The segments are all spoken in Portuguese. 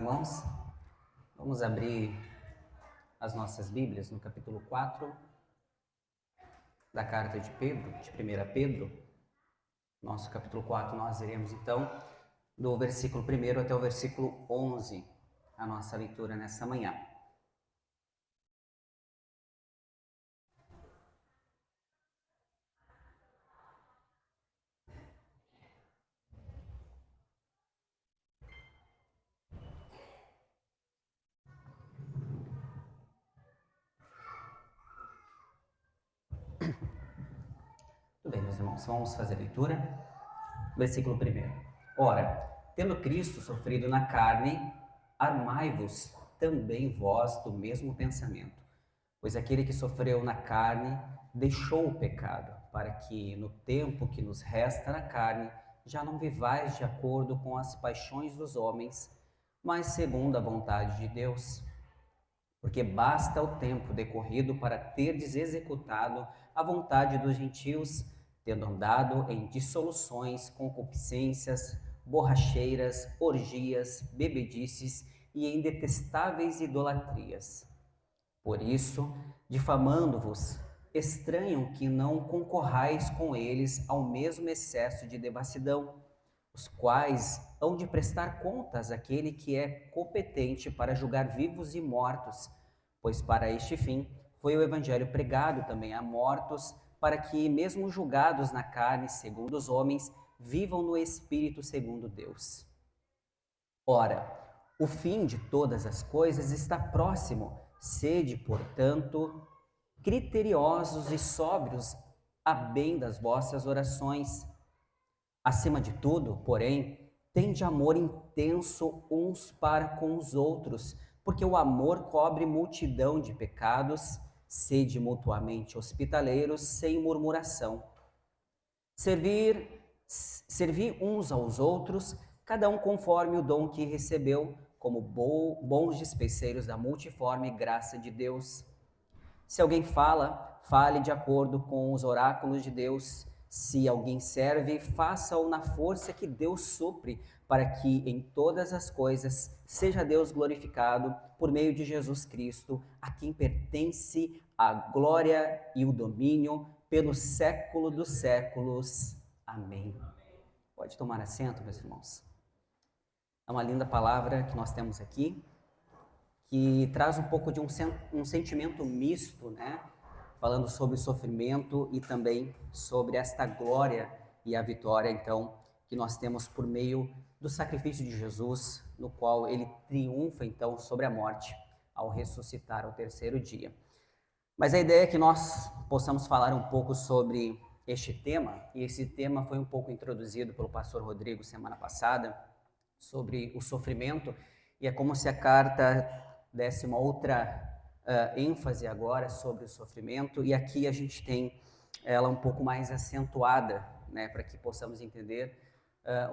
irmãos, vamos abrir as nossas Bíblias no capítulo 4 da carta de Pedro, de 1 Pedro. Nosso capítulo 4, nós iremos então do versículo 1 até o versículo 11, a nossa leitura nessa manhã. Tudo bem, meus irmãos, vamos fazer a leitura. Versículo 1. Ora, tendo Cristo sofrido na carne, armai-vos também vós do mesmo pensamento. Pois aquele que sofreu na carne deixou o pecado, para que no tempo que nos resta na carne já não vivais de acordo com as paixões dos homens, mas segundo a vontade de Deus. Porque basta o tempo decorrido para terdes executado a vontade dos gentios, tendo andado em dissoluções, concupiscências, borracheiras, orgias, bebedices e em detestáveis idolatrias. Por isso, difamando-vos, estranham que não concorrais com eles ao mesmo excesso de devassidão, os quais hão de prestar contas àquele que é competente para julgar vivos e mortos, pois para este fim foi o evangelho pregado também a mortos, para que, mesmo julgados na carne segundo os homens, vivam no espírito segundo Deus. Ora, o fim de todas as coisas está próximo. Sede, portanto, criteriosos e sóbrios a bem das vossas orações. Acima de tudo, porém, tende amor intenso uns para com os outros, porque o amor cobre multidão de pecados. Sede mutuamente hospitaleiros, sem murmuração. Servir uns aos outros, cada um conforme o dom que recebeu, como bons despeceiros da multiforme graça de Deus. Se alguém fala, fale de acordo com os oráculos de Deus. Se alguém serve, faça-o na força que Deus supre, para que em todas as coisas seja Deus glorificado por meio de Jesus Cristo, a quem pertence a glória e o domínio pelo século dos séculos. Amém. Pode tomar assento, meus irmãos. É uma linda palavra que nós temos aqui, que traz um pouco de um sentimento misto, né? Falando sobre o sofrimento e também sobre esta glória e a vitória, então, que nós temos por meio do sacrifício de Jesus, no qual ele triunfa, então, sobre a morte, ao ressuscitar ao terceiro dia. Mas a ideia é que nós possamos falar um pouco sobre este tema, e esse tema foi um pouco introduzido pelo pastor Rodrigo semana passada, sobre o sofrimento, e é como se a carta desse uma outra ênfase agora sobre o sofrimento, e aqui a gente tem ela um pouco mais acentuada, né, para que possamos entender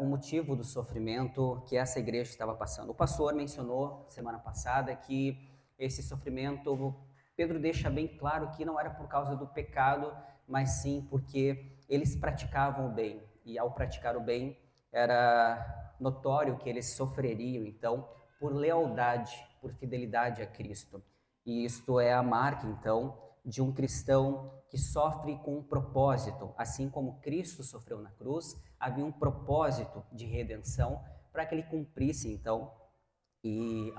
o motivo do sofrimento que essa igreja estava passando. O pastor mencionou semana passada que esse sofrimento, Pedro deixa bem claro que não era por causa do pecado, mas sim porque eles praticavam o bem, e ao praticar o bem era notório que eles sofreriam, então, por lealdade, por fidelidade a Cristo. E isto é a marca, então, de um cristão que sofre com um propósito. Assim como Cristo sofreu na cruz, havia um propósito de redenção para que ele cumprisse, então, e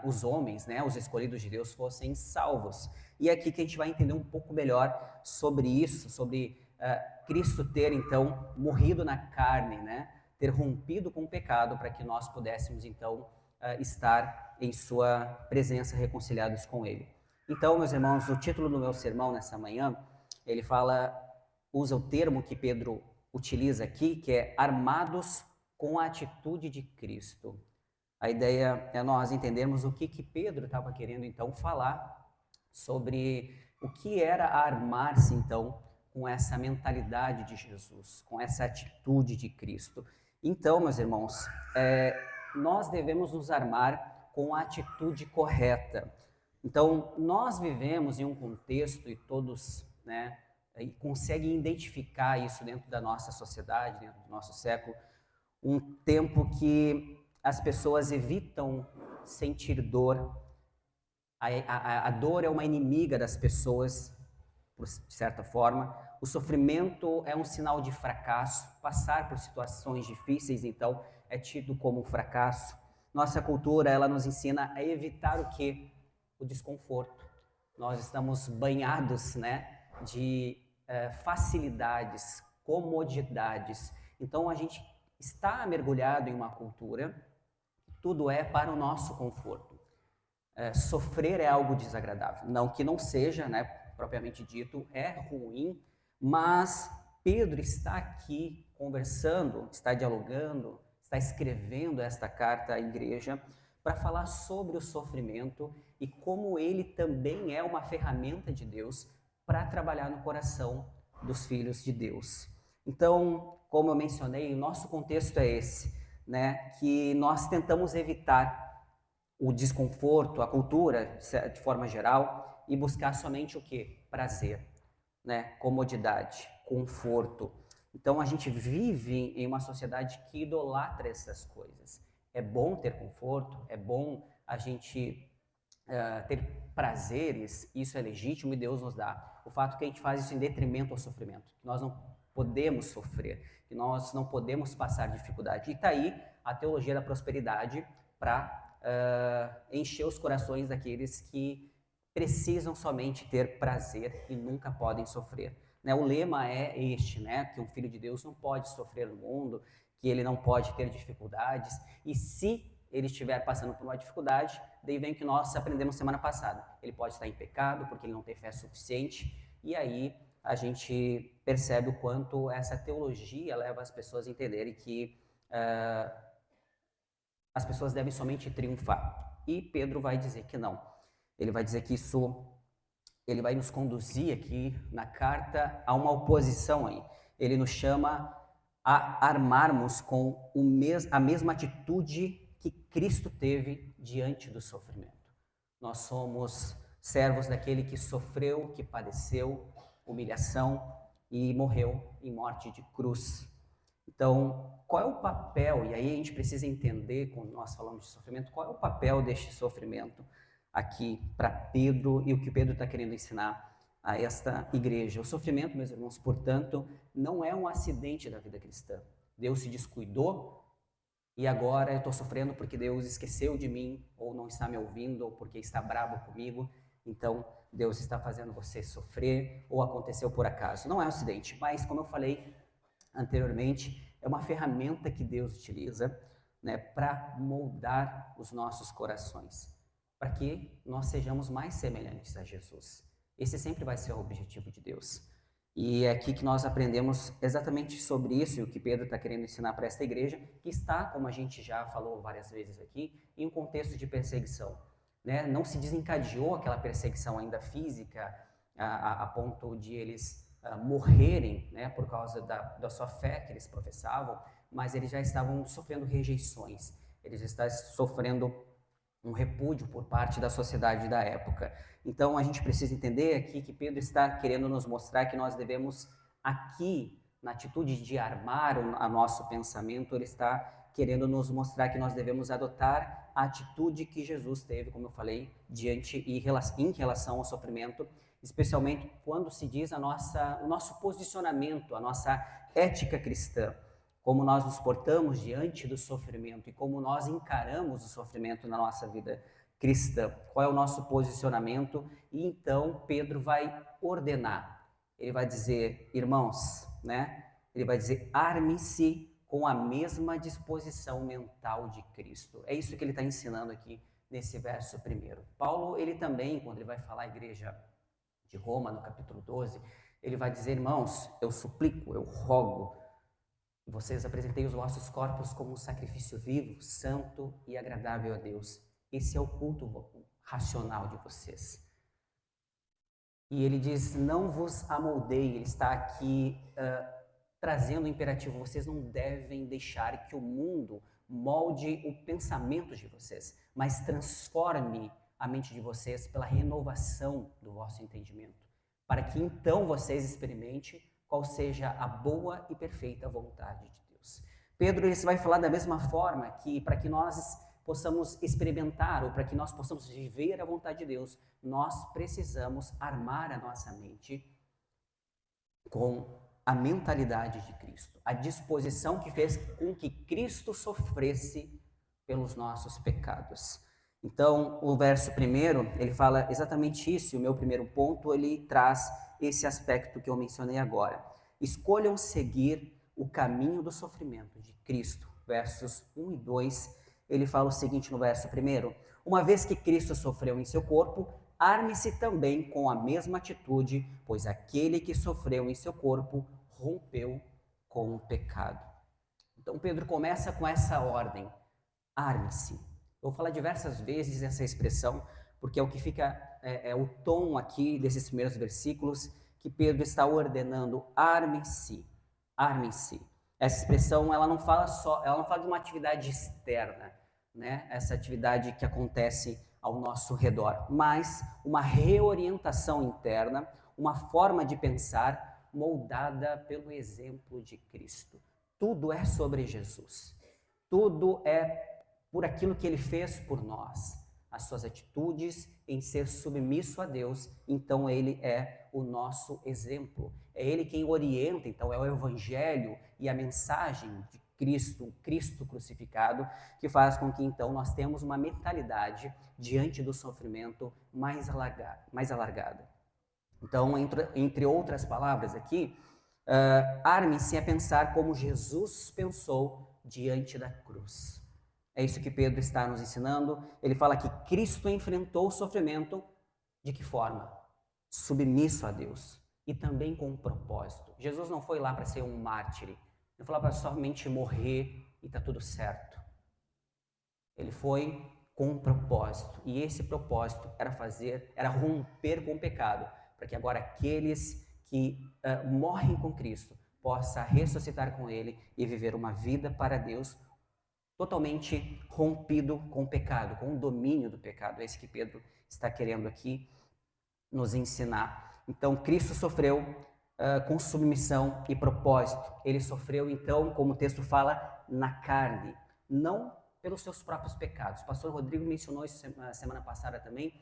os homens, né, os escolhidos de Deus, fossem salvos. E é aqui que a gente vai entender um pouco melhor sobre isso, sobre Cristo ter, então, morrido na carne, né, ter rompido com o pecado para que nós pudéssemos, então, estar em sua presença reconciliados com Ele. Então, meus irmãos, o título do meu sermão nessa manhã, ele usa o termo que Pedro utiliza aqui, que é armados com a atitude de Cristo. A ideia é nós entendermos o que Pedro estava querendo, então, falar sobre o que era armar-se, então, com essa mentalidade de Jesus, com essa atitude de Cristo. Então, meus irmãos, nós devemos nos armar com a atitude correta. Então, nós vivemos em um contexto, e todos, né, conseguem identificar isso dentro da nossa sociedade, dentro do nosso século, um tempo que as pessoas evitam sentir dor. A dor é uma inimiga das pessoas, de certa forma. O sofrimento é um sinal de fracasso. Passar por situações difíceis, então, é tido como um fracasso. Nossa cultura, ela nos ensina a evitar o quê? O desconforto. Nós estamos banhados, né, de facilidades, comodidades. Então, a gente está mergulhado em uma cultura, tudo é para o nosso conforto. Sofrer é algo desagradável. Não que não seja, né, propriamente dito, é ruim, mas Pedro está aqui conversando, está dialogando, está escrevendo esta carta à igreja para falar sobre o sofrimento e como ele também é uma ferramenta de Deus para trabalhar no coração dos filhos de Deus. Então, como eu mencionei, o nosso contexto é esse, né, que nós tentamos evitar o desconforto, a cultura, de forma geral, e buscar somente o quê? Prazer, né? Comodidade, conforto. Então a gente vive em uma sociedade que idolatra essas coisas. É bom ter conforto, é bom a gente ter prazeres, isso é legítimo e Deus nos dá. O fato é que a gente faz isso em detrimento ao sofrimento, que nós não podemos sofrer, que nós não podemos passar dificuldade. E está aí a teologia da prosperidade para encher os corações daqueles que precisam somente ter prazer e nunca podem sofrer. Né? O lema é este, né? Que um filho de Deus não pode sofrer no mundo, que ele não pode ter dificuldades, e se ele estiver passando por uma dificuldade, daí vem o que nós aprendemos semana passada. Ele pode estar em pecado porque ele não tem fé suficiente, e aí a gente percebe o quanto essa teologia leva as pessoas a entenderem que as pessoas devem somente triunfar. E Pedro vai dizer que não. Ele vai dizer que ele vai nos conduzir aqui na carta a uma oposição aí. Ele nos chama a armarmos com a mesma atitude que Cristo teve diante do sofrimento. Nós somos servos daquele que sofreu, que padeceu humilhação e morreu em morte de cruz. Então, qual é o papel, e aí a gente precisa entender, quando nós falamos de sofrimento, qual é o papel deste sofrimento aqui para Pedro e o que Pedro está querendo ensinar a esta igreja. O sofrimento, meus irmãos, portanto, não é um acidente da vida cristã. Deus se descuidou e agora eu estou sofrendo porque Deus esqueceu de mim, ou não está me ouvindo, ou porque está bravo comigo. Então, Deus está fazendo você sofrer, ou aconteceu por acaso. Não é um acidente, mas como eu falei anteriormente, é uma ferramenta que Deus utiliza, né, para moldar os nossos corações, para que nós sejamos mais semelhantes a Jesus. Esse sempre vai ser o objetivo de Deus. E é aqui que nós aprendemos exatamente sobre isso e o que Pedro está querendo ensinar para esta igreja, que está, como a gente já falou várias vezes aqui, em um contexto de perseguição. Né? Não se desencadeou aquela perseguição ainda física a ponto de eles morrerem, né, por causa da sua fé que eles professavam, mas eles já estavam sofrendo rejeições, eles já estavam sofrendo um repúdio por parte da sociedade da época. Então a gente precisa entender aqui que Pedro está querendo nos mostrar que nós devemos aqui, na atitude de armar o nosso pensamento, ele está querendo nos mostrar que nós devemos adotar a atitude que Jesus teve, como eu falei, diante e em relação ao sofrimento, especialmente quando se diz o nosso posicionamento, a nossa ética cristã, como nós nos portamos diante do sofrimento e como nós encaramos o sofrimento na nossa vida cristã, qual é o nosso posicionamento. E então Pedro vai ordenar, ele vai dizer, irmãos, né? Ele vai dizer, arme-se com a mesma disposição mental de Cristo. É isso que ele está ensinando aqui nesse verso primeiro. Paulo, ele também, quando ele vai falar à igreja de Roma, no capítulo 12, ele vai dizer, irmãos, eu suplico, eu rogo, vocês apresentei os vossos corpos como um sacrifício vivo, santo e agradável a Deus. Esse é o culto racional de vocês. E ele diz, não vos amoldeie, ele está aqui trazendo o imperativo, vocês não devem deixar que o mundo molde o pensamento de vocês, mas transforme a mente de vocês pela renovação do vosso entendimento, para que então vocês experimentem qual seja a boa e perfeita vontade de Deus. Pedro ele vai falar da mesma forma que para que nós possamos experimentar ou para que nós possamos viver a vontade de Deus, nós precisamos armar a nossa mente com a mentalidade de Cristo, a disposição que fez com que Cristo sofresse pelos nossos pecados. Então, o verso primeiro, ele fala exatamente isso, e o meu primeiro ponto, ele traz esse aspecto que eu mencionei agora. Escolham seguir o caminho do sofrimento de Cristo. Versos 1 e 2, ele fala o seguinte no verso primeiro: uma vez que Cristo sofreu em seu corpo, arme-se também com a mesma atitude, pois aquele que sofreu em seu corpo rompeu com o pecado. Então Pedro começa com essa ordem: arme-se. Eu vou falar diversas vezes essa expressão, porque é o que fica, é o tom aqui desses primeiros versículos, que Pedro está ordenando: arme-se, arme-se. Essa expressão, ela não fala de uma atividade externa, né? Essa atividade que acontece ao nosso redor, mas uma reorientação interna, uma forma de pensar moldada pelo exemplo de Cristo. Tudo é sobre Jesus. Tudo é por aquilo que ele fez por nós. As suas atitudes em ser submisso a Deus, então ele é o nosso exemplo. É ele quem orienta, então é o evangelho e a mensagem de Cristo, o Cristo crucificado, que faz com que então nós temos uma mentalidade diante do sofrimento mais alargada. Então, entre outras palavras aqui, arme-se a pensar como Jesus pensou diante da cruz. É isso que Pedro está nos ensinando. Ele fala que Cristo enfrentou o sofrimento de que forma? Submisso a Deus e também com um propósito. Jesus não foi lá para ser um mártir, não foi lá para somente morrer e está tudo certo. Ele foi com um propósito, e esse propósito era romper com o pecado, para que agora aqueles que morrem com Cristo possam ressuscitar com Ele e viver uma vida para Deus totalmente rompido com o pecado, com o domínio do pecado. É isso que Pedro está querendo aqui nos ensinar. Então, Cristo sofreu com submissão e propósito. Ele sofreu, então, como o texto fala, na carne, não pelos seus próprios pecados. O pastor Rodrigo mencionou isso semana passada também.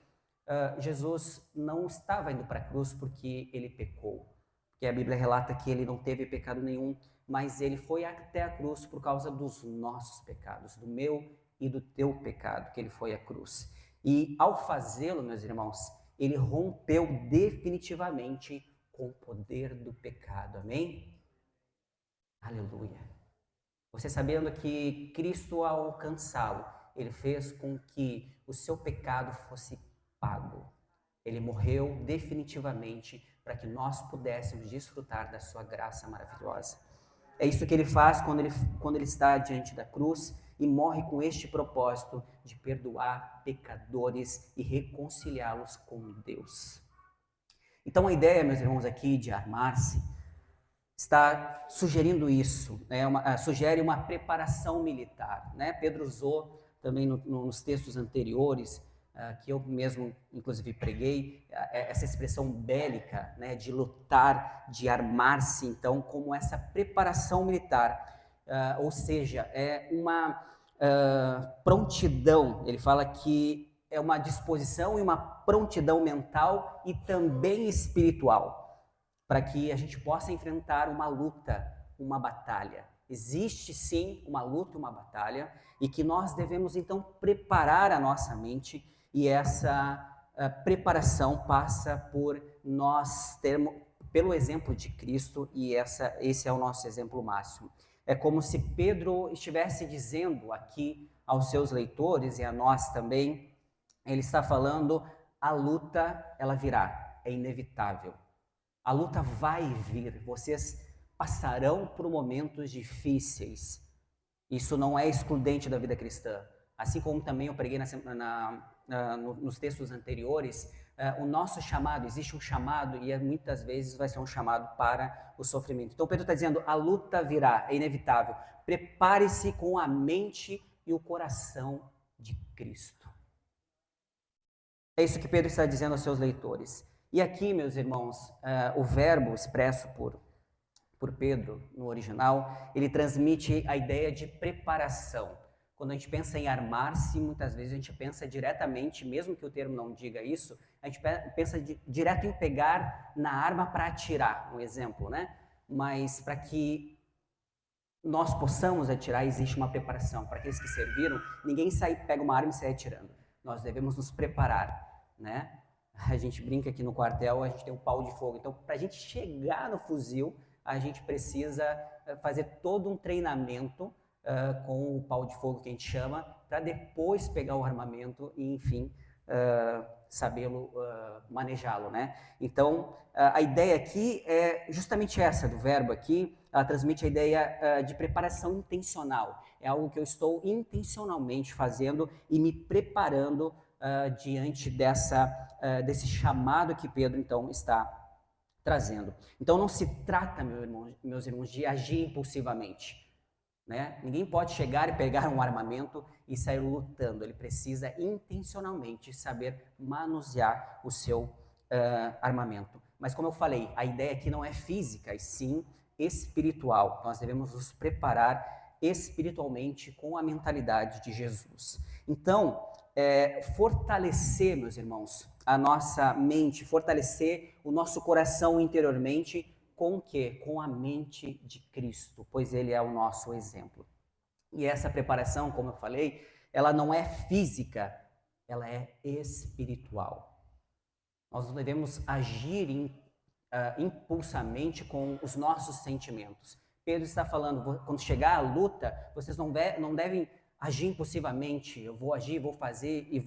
Jesus não estava indo para a cruz porque ele pecou, porque a Bíblia relata que ele não teve pecado nenhum, mas ele foi até a cruz por causa dos nossos pecados, do meu e do teu pecado, que ele foi à cruz. E ao fazê-lo, meus irmãos, ele rompeu definitivamente com o poder do pecado. Amém? Aleluia. Você sabendo que Cristo, ao alcançá-lo, ele fez com que o seu pecado fosse pago. Ele morreu definitivamente para que nós pudéssemos desfrutar da sua graça maravilhosa. É isso que ele faz quando ele está diante da cruz e morre com este propósito de perdoar pecadores e reconciliá-los com Deus. Então a ideia, meus irmãos, aqui de armar-se está sugerindo isso, né? Sugere uma preparação militar, né? Pedro usou também nos textos anteriores, que eu mesmo, inclusive, preguei, essa expressão bélica, né? De lutar, de armar-se, então, como essa preparação militar, ou seja, é uma prontidão. Ele fala que é uma disposição e uma prontidão mental e também espiritual, para que a gente possa enfrentar uma luta, uma batalha. Existe sim uma luta, uma batalha, e que nós devemos então preparar a nossa mente, e essa preparação passa por nós termos, pelo exemplo de Cristo, e esse é o nosso exemplo máximo. É como se Pedro estivesse dizendo aqui aos seus leitores e a nós também, ele está falando: a luta, ela virá, é inevitável. A luta vai vir, vocês passarão por momentos difíceis. Isso não é excludente da vida cristã. Assim como também eu preguei nos textos anteriores, o nosso chamado, existe um chamado e muitas vezes vai ser um chamado para o sofrimento. Então Pedro está dizendo: a luta virá, é inevitável. Prepare-se com a mente e o coração de Cristo. É isso que Pedro está dizendo aos seus leitores. E aqui, meus irmãos, o verbo expresso por por Pedro no original, ele transmite a ideia de preparação. Quando a gente pensa em armar-se, muitas vezes a gente pensa diretamente, mesmo que o termo não diga isso, a gente pensa direto em pegar na arma para atirar, um exemplo, né? Mas para que nós possamos atirar, existe uma preparação. Para aqueles que serviram, ninguém pega uma arma e sai atirando. Nós devemos nos preparar, né? A gente brinca aqui no quartel, a gente tem um pau de fogo. Então, para a gente chegar no fuzil, a gente precisa fazer todo um treinamento com o pau de fogo que a gente chama, para depois pegar o armamento e, enfim, sabê-lo manejá-lo, né? Então, a ideia aqui é justamente essa do verbo aqui. Ela transmite a ideia de preparação intencional. É algo que eu estou intencionalmente fazendo e me preparando diante desse chamado que Pedro, então, está trazendo. Então, não se trata, meus irmãos, de agir impulsivamente. Né? Ninguém pode chegar e pegar um armamento e sair lutando. Ele precisa intencionalmente saber manusear o seu armamento. Mas como eu falei, a ideia aqui não é física, e sim espiritual. Nós devemos nos preparar espiritualmente com a mentalidade de Jesus. Então, fortalecer, meus irmãos, a nossa mente, fortalecer o nosso coração interiormente, com o quê? Com a mente de Cristo, pois Ele é o nosso exemplo. E essa preparação, como eu falei, ela não é física, ela é espiritual. Nós não devemos agir impulsamente com os nossos sentimentos. Pedro está falando, quando chegar a luta, vocês não devem agir impulsivamente. Eu vou agir, vou fazer e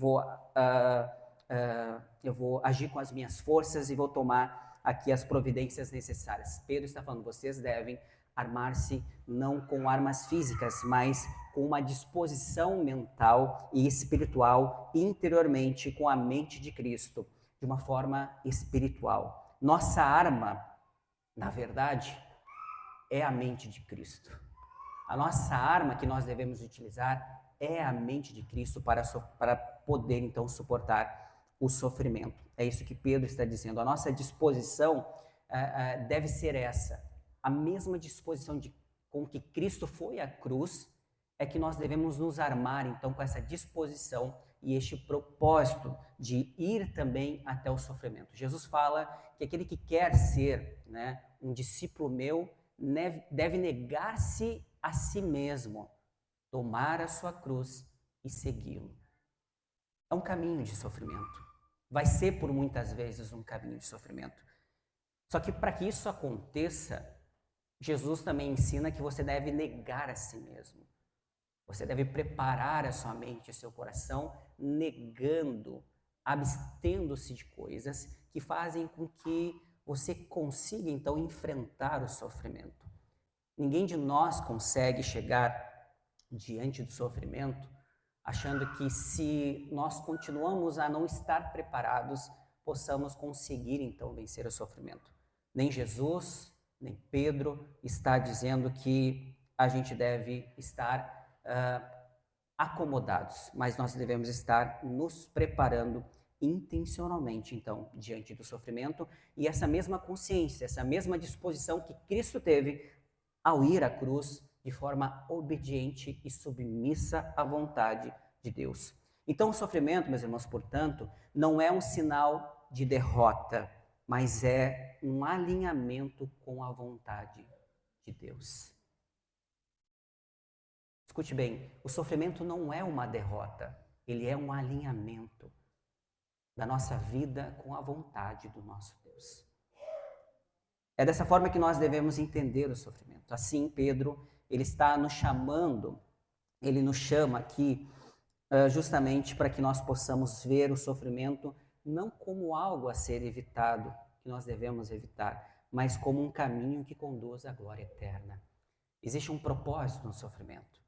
eu vou agir com as minhas forças e vou tomar aqui as providências necessárias. Pedro está falando, vocês devem armar-se não com armas físicas, mas com uma disposição mental e espiritual interiormente, com a mente de Cristo, de uma forma espiritual. Nossa arma, na verdade, é a mente de Cristo. A nossa arma que nós devemos utilizar é a mente de Cristo para poder, então, suportar o sofrimento. É isso que Pedro está dizendo. A nossa disposição deve ser essa. A mesma disposição com que Cristo foi à cruz é que nós devemos nos armar, então, com essa disposição e este propósito de ir também até o sofrimento. Jesus fala que aquele que quer ser, né, um discípulo meu deve negar-se a si mesmo, tomar a sua cruz e segui-lo. É um caminho de sofrimento. Vai ser por muitas vezes um caminho de sofrimento. Só que para que isso aconteça, Jesus também ensina que você deve negar a si mesmo. Você deve preparar a sua mente e seu coração, negando, abstendo-se de coisas que fazem com que você consiga, então, enfrentar o sofrimento. Ninguém de nós consegue chegar diante do sofrimento achando que, se nós continuamos a não estar preparados, possamos conseguir, então, vencer o sofrimento. Nem Jesus, nem Pedro está dizendo que a gente deve estar acomodados, mas nós devemos estar nos preparando intencionalmente, então, diante do sofrimento, e essa mesma consciência, essa mesma disposição que Cristo teve ao ir à cruz de forma obediente e submissa à vontade de Deus. Então, o sofrimento, meus irmãos, portanto, não é um sinal de derrota, mas é um alinhamento com a vontade de Deus. Escute bem, o sofrimento não é uma derrota, ele é um alinhamento da nossa vida com a vontade do nosso Deus. É dessa forma que nós devemos entender o sofrimento. Assim, Pedro, ele está nos chamando, ele nos chama aqui justamente para que nós possamos ver o sofrimento não como algo a ser evitado, que nós devemos evitar, mas como um caminho que conduz à glória eterna. Existe um propósito no sofrimento.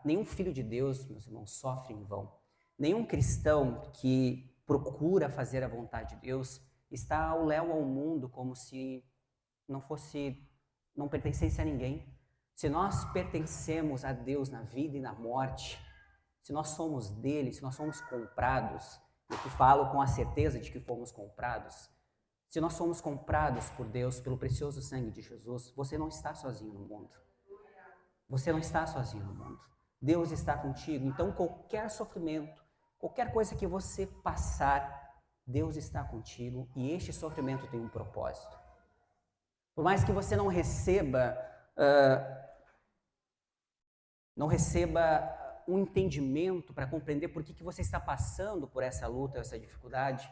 Nenhum filho de Deus, meus irmãos, sofre em vão. Nenhum cristão que procura fazer a vontade de Deus está ao léu ao mundo como se não pertencesse a ninguém. Se nós pertencemos a Deus na vida e na morte, se nós somos dele, se nós somos comprados, eu te falo com a certeza de que fomos comprados, Se nós somos comprados por Deus pelo precioso sangue de Jesus, você não está sozinho no mundo. Você não está sozinho no mundo. Deus está contigo. Então, qualquer sofrimento, qualquer coisa que você passar, Deus está contigo e este sofrimento tem um propósito. Por mais que você não receba um entendimento para compreender por que você está passando por essa luta, essa dificuldade,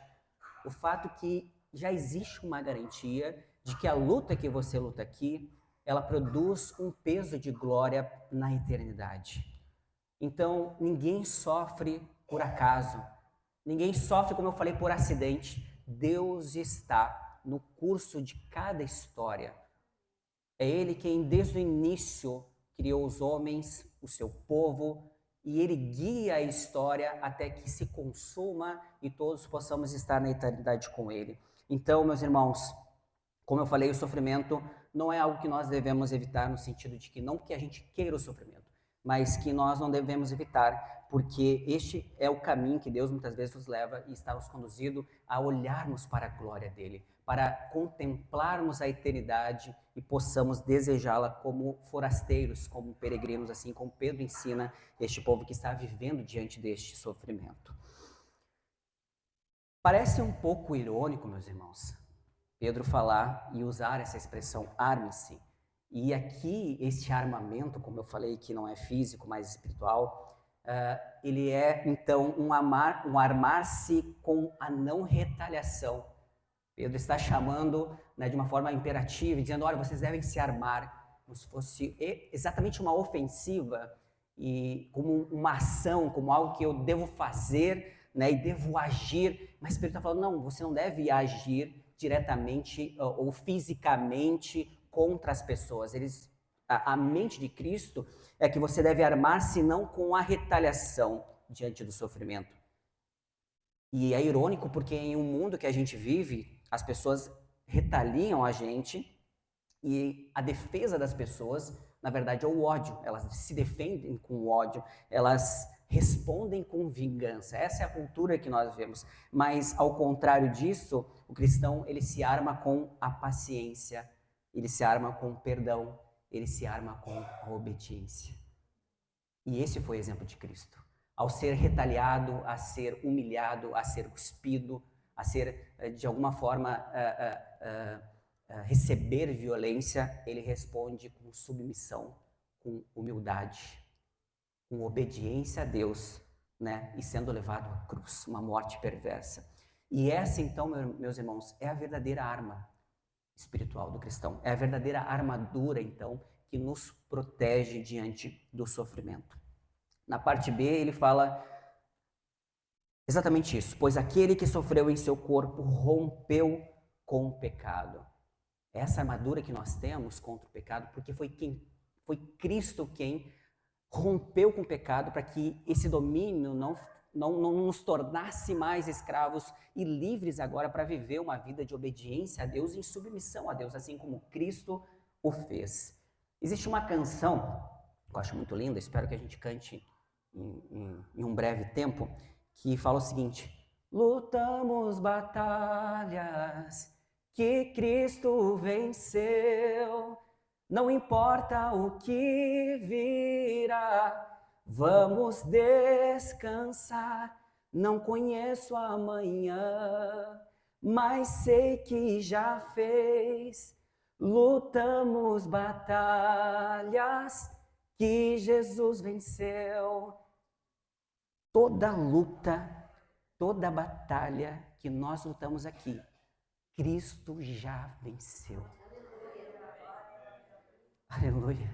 o fato que já existe uma garantia de que a luta que você luta aqui, ela produz um peso de glória na eternidade. Então, ninguém sofre por acaso, ninguém sofre, como eu falei, por acidente. Deus está no curso de cada história. É Ele quem, desde o início, criou os homens, o seu povo, e Ele guia a história até que se consuma e todos possamos estar na eternidade com Ele. Então, meus irmãos, como eu falei, o sofrimento não é algo que nós devemos evitar no sentido de que não que a gente queira o sofrimento, mas que nós não devemos evitar, porque este é o caminho que Deus muitas vezes nos leva e está nos conduzindo a olharmos para a glória dele, para contemplarmos a eternidade e possamos desejá-la como forasteiros, como peregrinos, assim como Pedro ensina este povo que está vivendo diante deste sofrimento. Parece um pouco irônico, meus irmãos, Pedro falar e usar essa expressão arme-se. E aqui, este armamento, como eu falei, que não é físico, mas espiritual, ele é, então, um armar-se com a não retaliação. Pedro está chamando, né, de uma forma imperativa, dizendo, olha, vocês devem se armar, como se fosse exatamente uma ofensiva, e como uma ação, como algo que eu devo fazer, né, e devo agir. Mas Pedro está falando, não, você não deve agir diretamente ou fisicamente contra as pessoas. A mente de Cristo é que você deve armar-se não com a retaliação diante do sofrimento. E é irônico porque em um mundo que a gente vive, as pessoas retaliam a gente e a defesa das pessoas, na verdade, é o ódio. Elas se defendem com o ódio, elas respondem com vingança. Essa é a cultura que nós vemos. Mas, ao contrário disso, o cristão, ele se arma com a paciência, ele se arma com o perdão, ele se arma com a obediência. E esse foi o exemplo de Cristo. Ao ser retaliado, a ser humilhado, a ser cuspido, a ser, de alguma forma, receber violência, ele responde com submissão, com humildade, com obediência a Deus, né? E sendo levado à cruz, uma morte perversa. E essa, então, meus irmãos, é a verdadeira arma espiritual do cristão. É a verdadeira armadura, então, que nos protege diante do sofrimento. Na parte B, ele fala exatamente isso. Pois aquele que sofreu em seu corpo rompeu com o pecado. Essa armadura que nós temos contra o pecado, porque foi Cristo quem rompeu com o pecado para que esse domínio não nos tornasse mais escravos e livres agora para viver uma vida de obediência a Deus e em submissão a Deus, assim como Cristo o fez. Existe uma canção que eu acho muito linda, espero que a gente cante em um breve tempo, que fala o seguinte: lutamos batalhas que Cristo venceu, não importa o que virá, vamos descansar. Não conheço amanhã, mas sei que já fez. Lutamos batalhas que Jesus venceu. Toda luta, toda batalha que nós lutamos aqui, Cristo já venceu. Aleluia.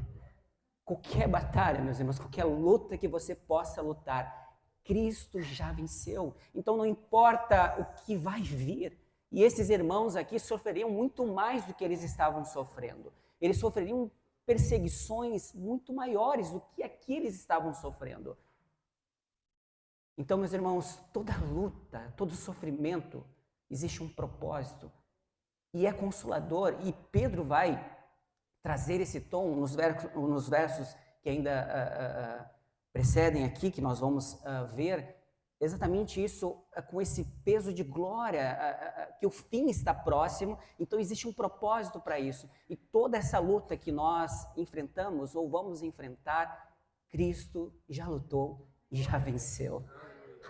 Qualquer batalha, meus irmãos, qualquer luta que você possa lutar, Cristo já venceu. Então não importa o que vai vir. E esses irmãos aqui sofreriam muito mais do que eles estavam sofrendo. Eles sofreriam perseguições muito maiores do que aqui eles estavam sofrendo. Então, meus irmãos, toda luta, todo sofrimento, existe um propósito. E é consolador. E Pedro vai trazer esse tom nos versos que ainda precedem aqui, que nós vamos ver, exatamente isso, com esse peso de glória, que o fim está próximo, então existe um propósito para isso. E toda essa luta que nós enfrentamos ou vamos enfrentar, Cristo já lutou e já venceu.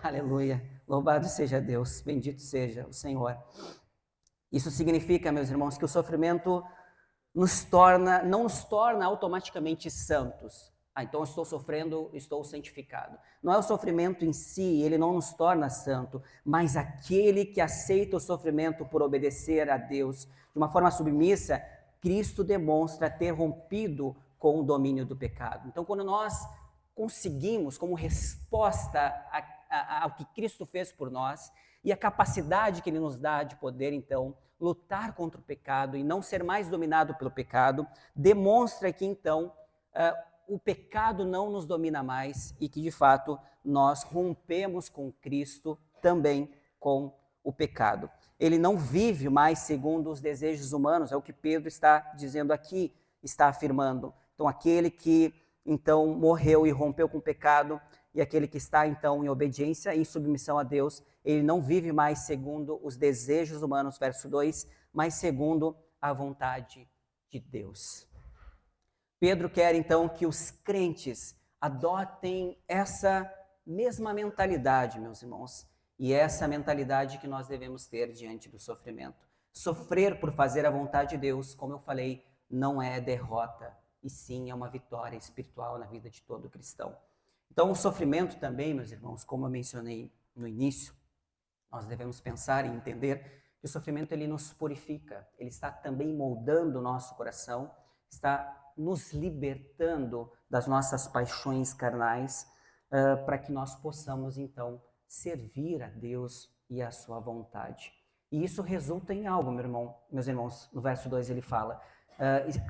Aleluia. Louvado seja Deus, bendito seja o Senhor. Isso significa, meus irmãos, que o sofrimento não nos torna automaticamente santos. Então eu estou sofrendo, estou santificado. Não é o sofrimento em si, ele não nos torna santo, mas aquele que aceita o sofrimento por obedecer a Deus de uma forma submissa, Cristo demonstra ter rompido com o domínio do pecado. Então, quando nós conseguimos, como resposta ao que Cristo fez por nós e a capacidade que Ele nos dá de poder, então, lutar contra o pecado e não ser mais dominado pelo pecado, demonstra que, então, o pecado não nos domina mais e que, de fato, nós rompemos com Cristo também com o pecado. Ele não vive mais segundo os desejos humanos, é o que Pedro está dizendo aqui, está afirmando. Então, aquele que, então, morreu e rompeu com o pecado, e aquele que está, então, em obediência e em submissão a Deus, ele não vive mais segundo os desejos humanos, verso 2, mas segundo a vontade de Deus. Pedro quer, então, que os crentes adotem essa mesma mentalidade, meus irmãos, e essa mentalidade que nós devemos ter diante do sofrimento. Sofrer por fazer a vontade de Deus, como eu falei, não é derrota, e sim é uma vitória espiritual na vida de todo cristão. Então, o sofrimento também, meus irmãos, como eu mencionei no início, nós devemos pensar e entender que o sofrimento ele nos purifica, ele está também moldando o nosso coração, está nos libertando das nossas paixões carnais, para que nós possamos, então, servir a Deus e a sua vontade. E isso resulta em algo, meus irmãos, no verso 2 ele fala,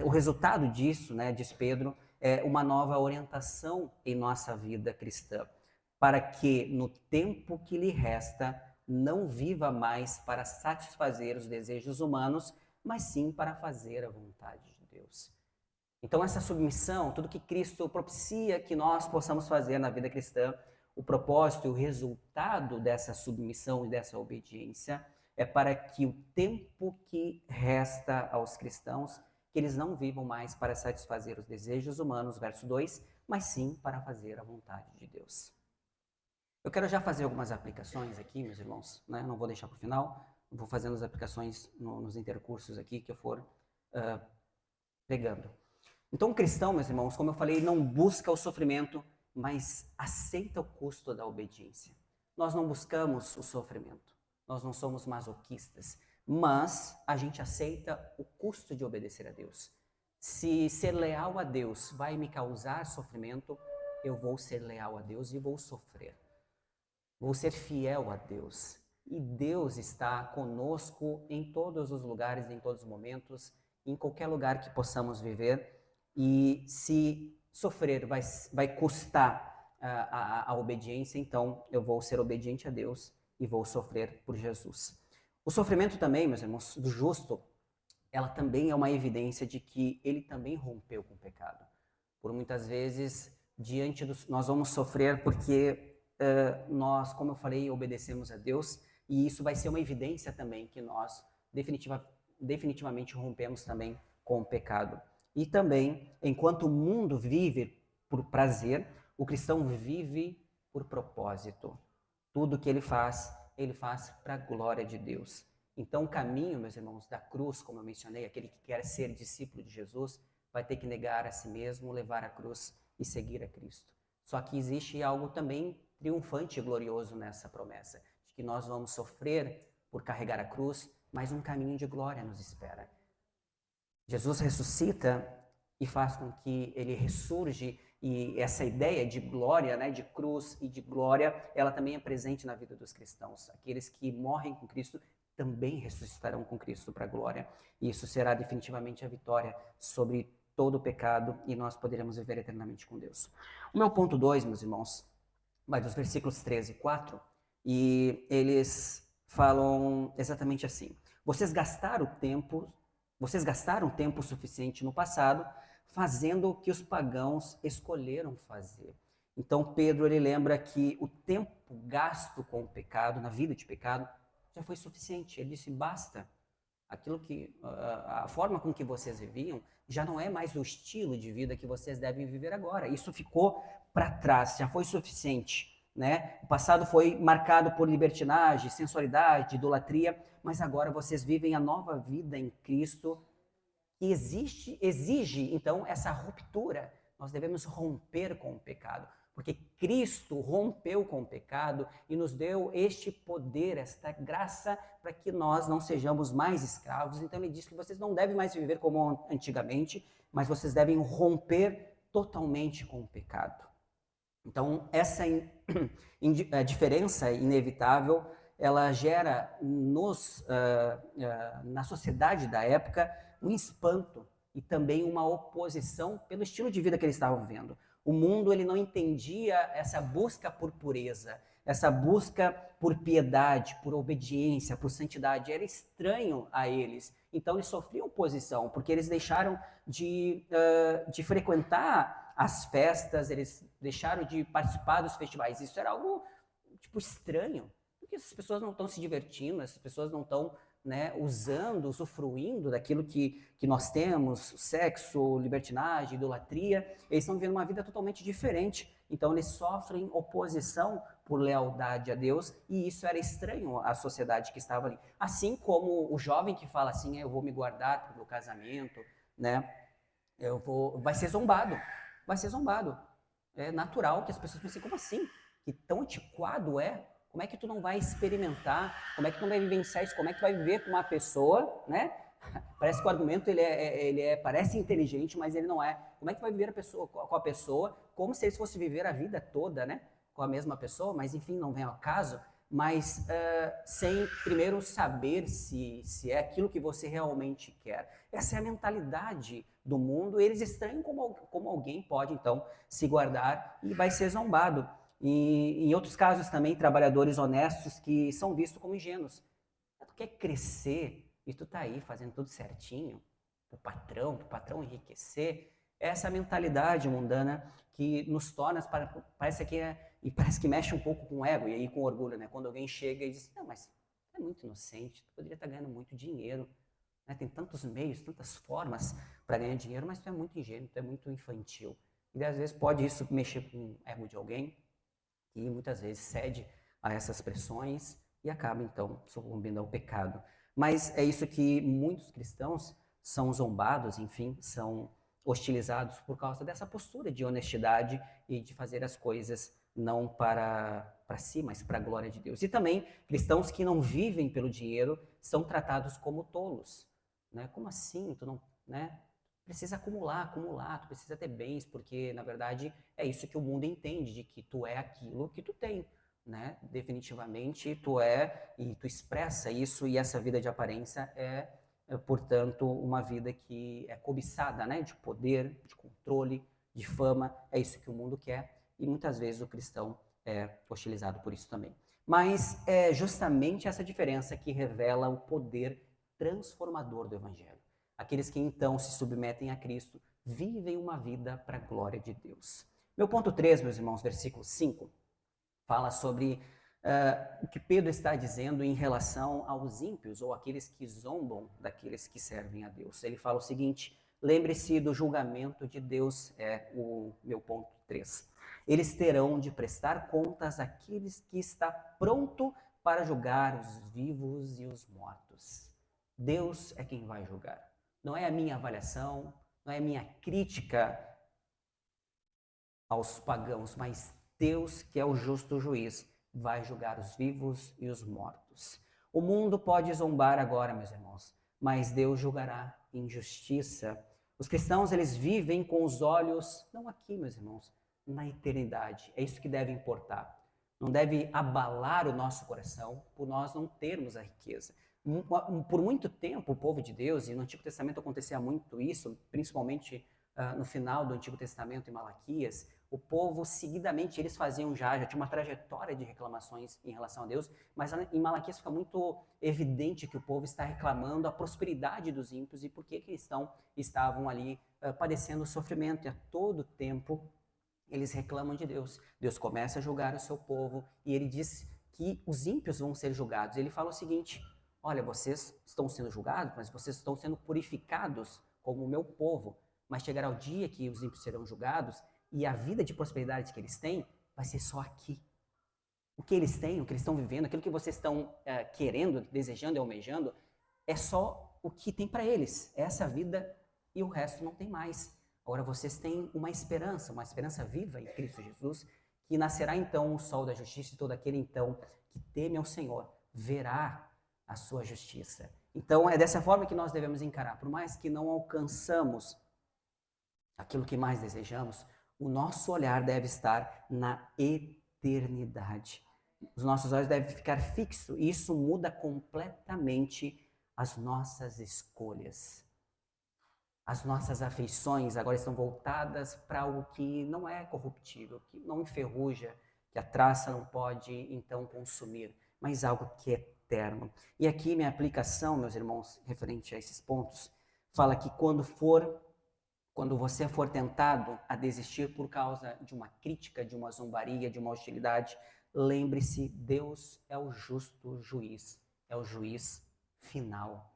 o resultado disso, né, diz Pedro, é uma nova orientação em nossa vida cristã, para que no tempo que lhe resta, não viva mais para satisfazer os desejos humanos, mas sim para fazer a vontade de Deus. Então, essa submissão, tudo que Cristo propicia que nós possamos fazer na vida cristã, o propósito e o resultado dessa submissão e dessa obediência é para que o tempo que resta aos cristãos, que eles não vivam mais para satisfazer os desejos humanos, verso 2, mas sim para fazer a vontade de Deus. Eu quero já fazer algumas aplicações aqui, meus irmãos, né? Não vou deixar para o final, vou fazendo as aplicações nos intercursos aqui que eu for pregando. Então, o cristão, meus irmãos, como eu falei, não busca o sofrimento, mas aceita o custo da obediência. Nós não buscamos o sofrimento, nós não somos masoquistas, mas a gente aceita o custo de obedecer a Deus. Se ser leal a Deus vai me causar sofrimento, eu vou ser leal a Deus e vou sofrer. Vou ser fiel a Deus. E Deus está conosco em todos os lugares, em todos os momentos, em qualquer lugar que possamos viver. E se sofrer vai custar a obediência, então eu vou ser obediente a Deus e vou sofrer por Jesus. O sofrimento também, meus irmãos, do justo, ela também é uma evidência de que ele também rompeu com o pecado. Por muitas vezes, nós vamos sofrer porque nós, como eu falei, obedecemos a Deus, e isso vai ser uma evidência também que nós definitivamente rompemos também com o pecado. E também, enquanto o mundo vive por prazer, o cristão vive por propósito. Tudo que ele faz para a glória de Deus. Então, o caminho, meus irmãos, da cruz, como eu mencionei, aquele que quer ser discípulo de Jesus, vai ter que negar a si mesmo, levar a cruz e seguir a Cristo. Só que existe algo também triunfante e glorioso nessa promessa, de que nós vamos sofrer por carregar a cruz, mas um caminho de glória nos espera. Jesus ressuscita e faz com que ele ressurge, e essa ideia de glória, né, de cruz e de glória, ela também é presente na vida dos cristãos. Aqueles que morrem com Cristo também ressuscitarão com Cristo para a glória. E isso será definitivamente a vitória sobre todo o pecado e nós poderemos viver eternamente com Deus. O meu ponto 2, meus irmãos, vai dos versículos 13 e 4, e eles falam exatamente assim: Vocês gastaram tempo suficiente no passado fazendo o que os pagãos escolheram fazer. Então Pedro ele lembra que o tempo gasto com o pecado, na vida de pecado, já foi suficiente. Ele disse: basta. Aquilo que a forma com que vocês viviam já não é mais o estilo de vida que vocês devem viver agora. Isso ficou para trás, já foi suficiente, né? O passado foi marcado por libertinagem, sensualidade, idolatria, mas agora vocês vivem a nova vida em Cristo que exige então essa ruptura. Nós devemos romper com o pecado, porque Cristo rompeu com o pecado e nos deu este poder, esta graça, para que nós não sejamos mais escravos. Então ele diz que vocês não devem mais viver como antigamente, mas vocês devem romper totalmente com o pecado. Então essa diferença inevitável, ela gera na sociedade da época um espanto e também uma oposição pelo estilo de vida que eles estavam vivendo. O mundo ele não entendia essa busca por pureza, essa busca por piedade, por obediência, por santidade. Era estranho a eles. Então eles sofriam oposição, porque eles deixaram de frequentar as festas, eles deixaram de participar dos festivais. Isso era algo tipo estranho, porque essas pessoas não estão se divertindo, essas pessoas não estão, né, usando, usufruindo daquilo que nós temos, sexo, libertinagem, idolatria. Eles estão vivendo uma vida totalmente diferente. Então eles sofrem oposição por lealdade a Deus, e isso era estranho à sociedade que estava ali. Assim como o jovem que fala assim: eu vou me guardar para o meu casamento, né? Vai ser zombado. Vai ser zombado. É natural que as pessoas pensem: como assim? Que tão antiquado é? Como é que tu não vai experimentar? Como é que tu não vai vivenciar isso? Como é que tu vai viver com uma pessoa, né? Parece que o argumento parece inteligente, mas ele não é. Como é que tu vai viver com a pessoa como se eles fossem viver a vida toda, né? Com a mesma pessoa, mas enfim, não vem ao caso. Mas sem primeiro saber se é aquilo que você realmente quer. Essa é a mentalidade do mundo. Eles estranham como alguém pode, então, se guardar e vai ser zombado. E em outros casos também, trabalhadores honestos que são vistos como ingênuos. Tu quer crescer e tu tá aí fazendo tudo certinho pro patrão enriquecer. Essa mentalidade mundana que nos torna, parece que mexe um pouco com o ego e aí com o orgulho, né? Quando alguém chega e diz: não, mas é muito inocente, tu poderia estar ganhando muito dinheiro, né? Tem tantos meios, tantas formas para ganhar dinheiro, mas tu é muito ingênuo, tu é muito infantil. E às vezes pode isso mexer com o ego de alguém, que muitas vezes cede a essas pressões e acaba então sucumbindo ao pecado. Mas é isso que muitos cristãos são zombados, enfim, são hostilizados por causa dessa postura de honestidade e de fazer as coisas não para si, mas para a glória de Deus. E também cristãos que não vivem pelo dinheiro são tratados como tolos, né? Como assim? Tu não, né? Precisa acumular, tu precisa ter bens, porque na verdade é isso que o mundo entende, de que tu é aquilo que tu tem, né? Definitivamente tu é, e tu expressa isso, e essa vida de aparência portanto, uma vida que é cobiçada, né? De poder, de controle, de fama, é isso que o mundo quer, e muitas vezes o cristão é hostilizado por isso também. Mas é justamente essa diferença que revela o poder transformador do Evangelho. Aqueles que então se submetem a Cristo vivem uma vida para a glória de Deus. Meu ponto 3, meus irmãos, versículo 5, fala sobre o que Pedro está dizendo em relação aos ímpios, ou aqueles que zombam daqueles que servem a Deus. Ele fala o seguinte: lembre-se do julgamento de Deus, é o meu ponto 3. Eles terão de prestar contas àqueles que está pronto para julgar os vivos e os mortos. Deus é quem vai julgar. Não é a minha avaliação, não é a minha crítica aos pagãos, mas Deus, que é o justo juiz, vai julgar os vivos e os mortos. O mundo pode zombar agora, meus irmãos, mas Deus julgará injustiça. Os cristãos, eles vivem com os olhos, não aqui, meus irmãos, na eternidade. É isso que deve importar. Não deve abalar o nosso coração por nós não termos a riqueza. Por muito tempo, o povo de Deus, e no Antigo Testamento acontecia muito isso, principalmente no final do Antigo Testamento, em Malaquias, o povo, seguidamente, eles faziam já tinha uma trajetória de reclamações em relação a Deus, mas em Malaquias fica muito evidente que o povo está reclamando a prosperidade dos ímpios e por que eles estavam ali padecendo sofrimento, e a todo tempo Eles reclamam de Deus. Deus começa a julgar o seu povo e ele diz que os ímpios vão ser julgados. Ele fala o seguinte: olha, vocês estão sendo julgados, mas vocês estão sendo purificados como o meu povo. Mas chegará o dia que os ímpios serão julgados e a vida de prosperidade que eles têm vai ser só aqui. O que eles têm, o que eles estão vivendo, aquilo que vocês estão querendo, desejando e almejando, é só o que tem para eles. É essa vida e o resto não tem mais. Agora vocês têm uma esperança viva em Cristo Jesus, que nascerá então o sol da justiça e todo aquele então que teme ao Senhor verá a sua justiça. Então é dessa forma que nós devemos encarar. Por mais que não alcançamos aquilo que mais desejamos, o nosso olhar deve estar na eternidade. Os nossos olhos devem ficar fixos e isso muda completamente as nossas escolhas. As nossas afeições agora estão voltadas para algo que não é corruptível, que não enferruja, que a traça não pode então consumir, mas algo que é eterno. E aqui minha aplicação, meus irmãos, referente a esses pontos, fala que quando você for tentado a desistir por causa de uma crítica, de uma zombaria, de uma hostilidade, lembre-se, Deus é o justo juiz, é o juiz final.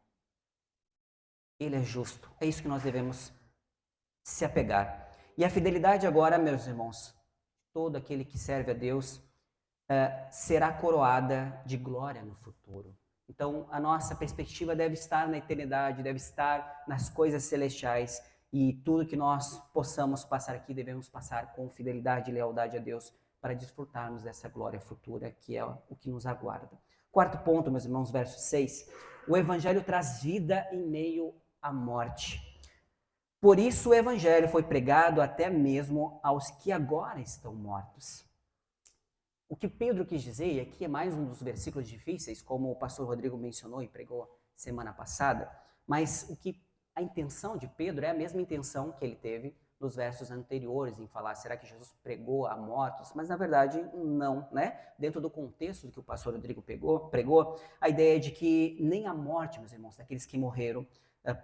Ele é justo, é isso que nós devemos se apegar. E a fidelidade agora, meus irmãos, todo aquele que serve a Deus será coroada de glória no futuro. Então, a nossa perspectiva deve estar na eternidade, deve estar nas coisas celestiais, e tudo que nós possamos passar aqui, devemos passar com fidelidade e lealdade a Deus para desfrutarmos dessa glória futura, que é o que nos aguarda. Quarto ponto, meus irmãos, verso 6. O Evangelho traz vida em meio à morte. Por isso o Evangelho foi pregado até mesmo aos que agora estão mortos. O que Pedro quis dizer, e aqui é mais um dos versículos difíceis, como o pastor Rodrigo mencionou e pregou semana passada, mas a intenção de Pedro é a mesma intenção que ele teve nos versos anteriores, em falar, será que Jesus pregou a mortos? Mas na verdade não, né? Dentro do contexto do que o pastor Rodrigo pregou, a ideia é de que nem a morte, meus irmãos, daqueles que morreram,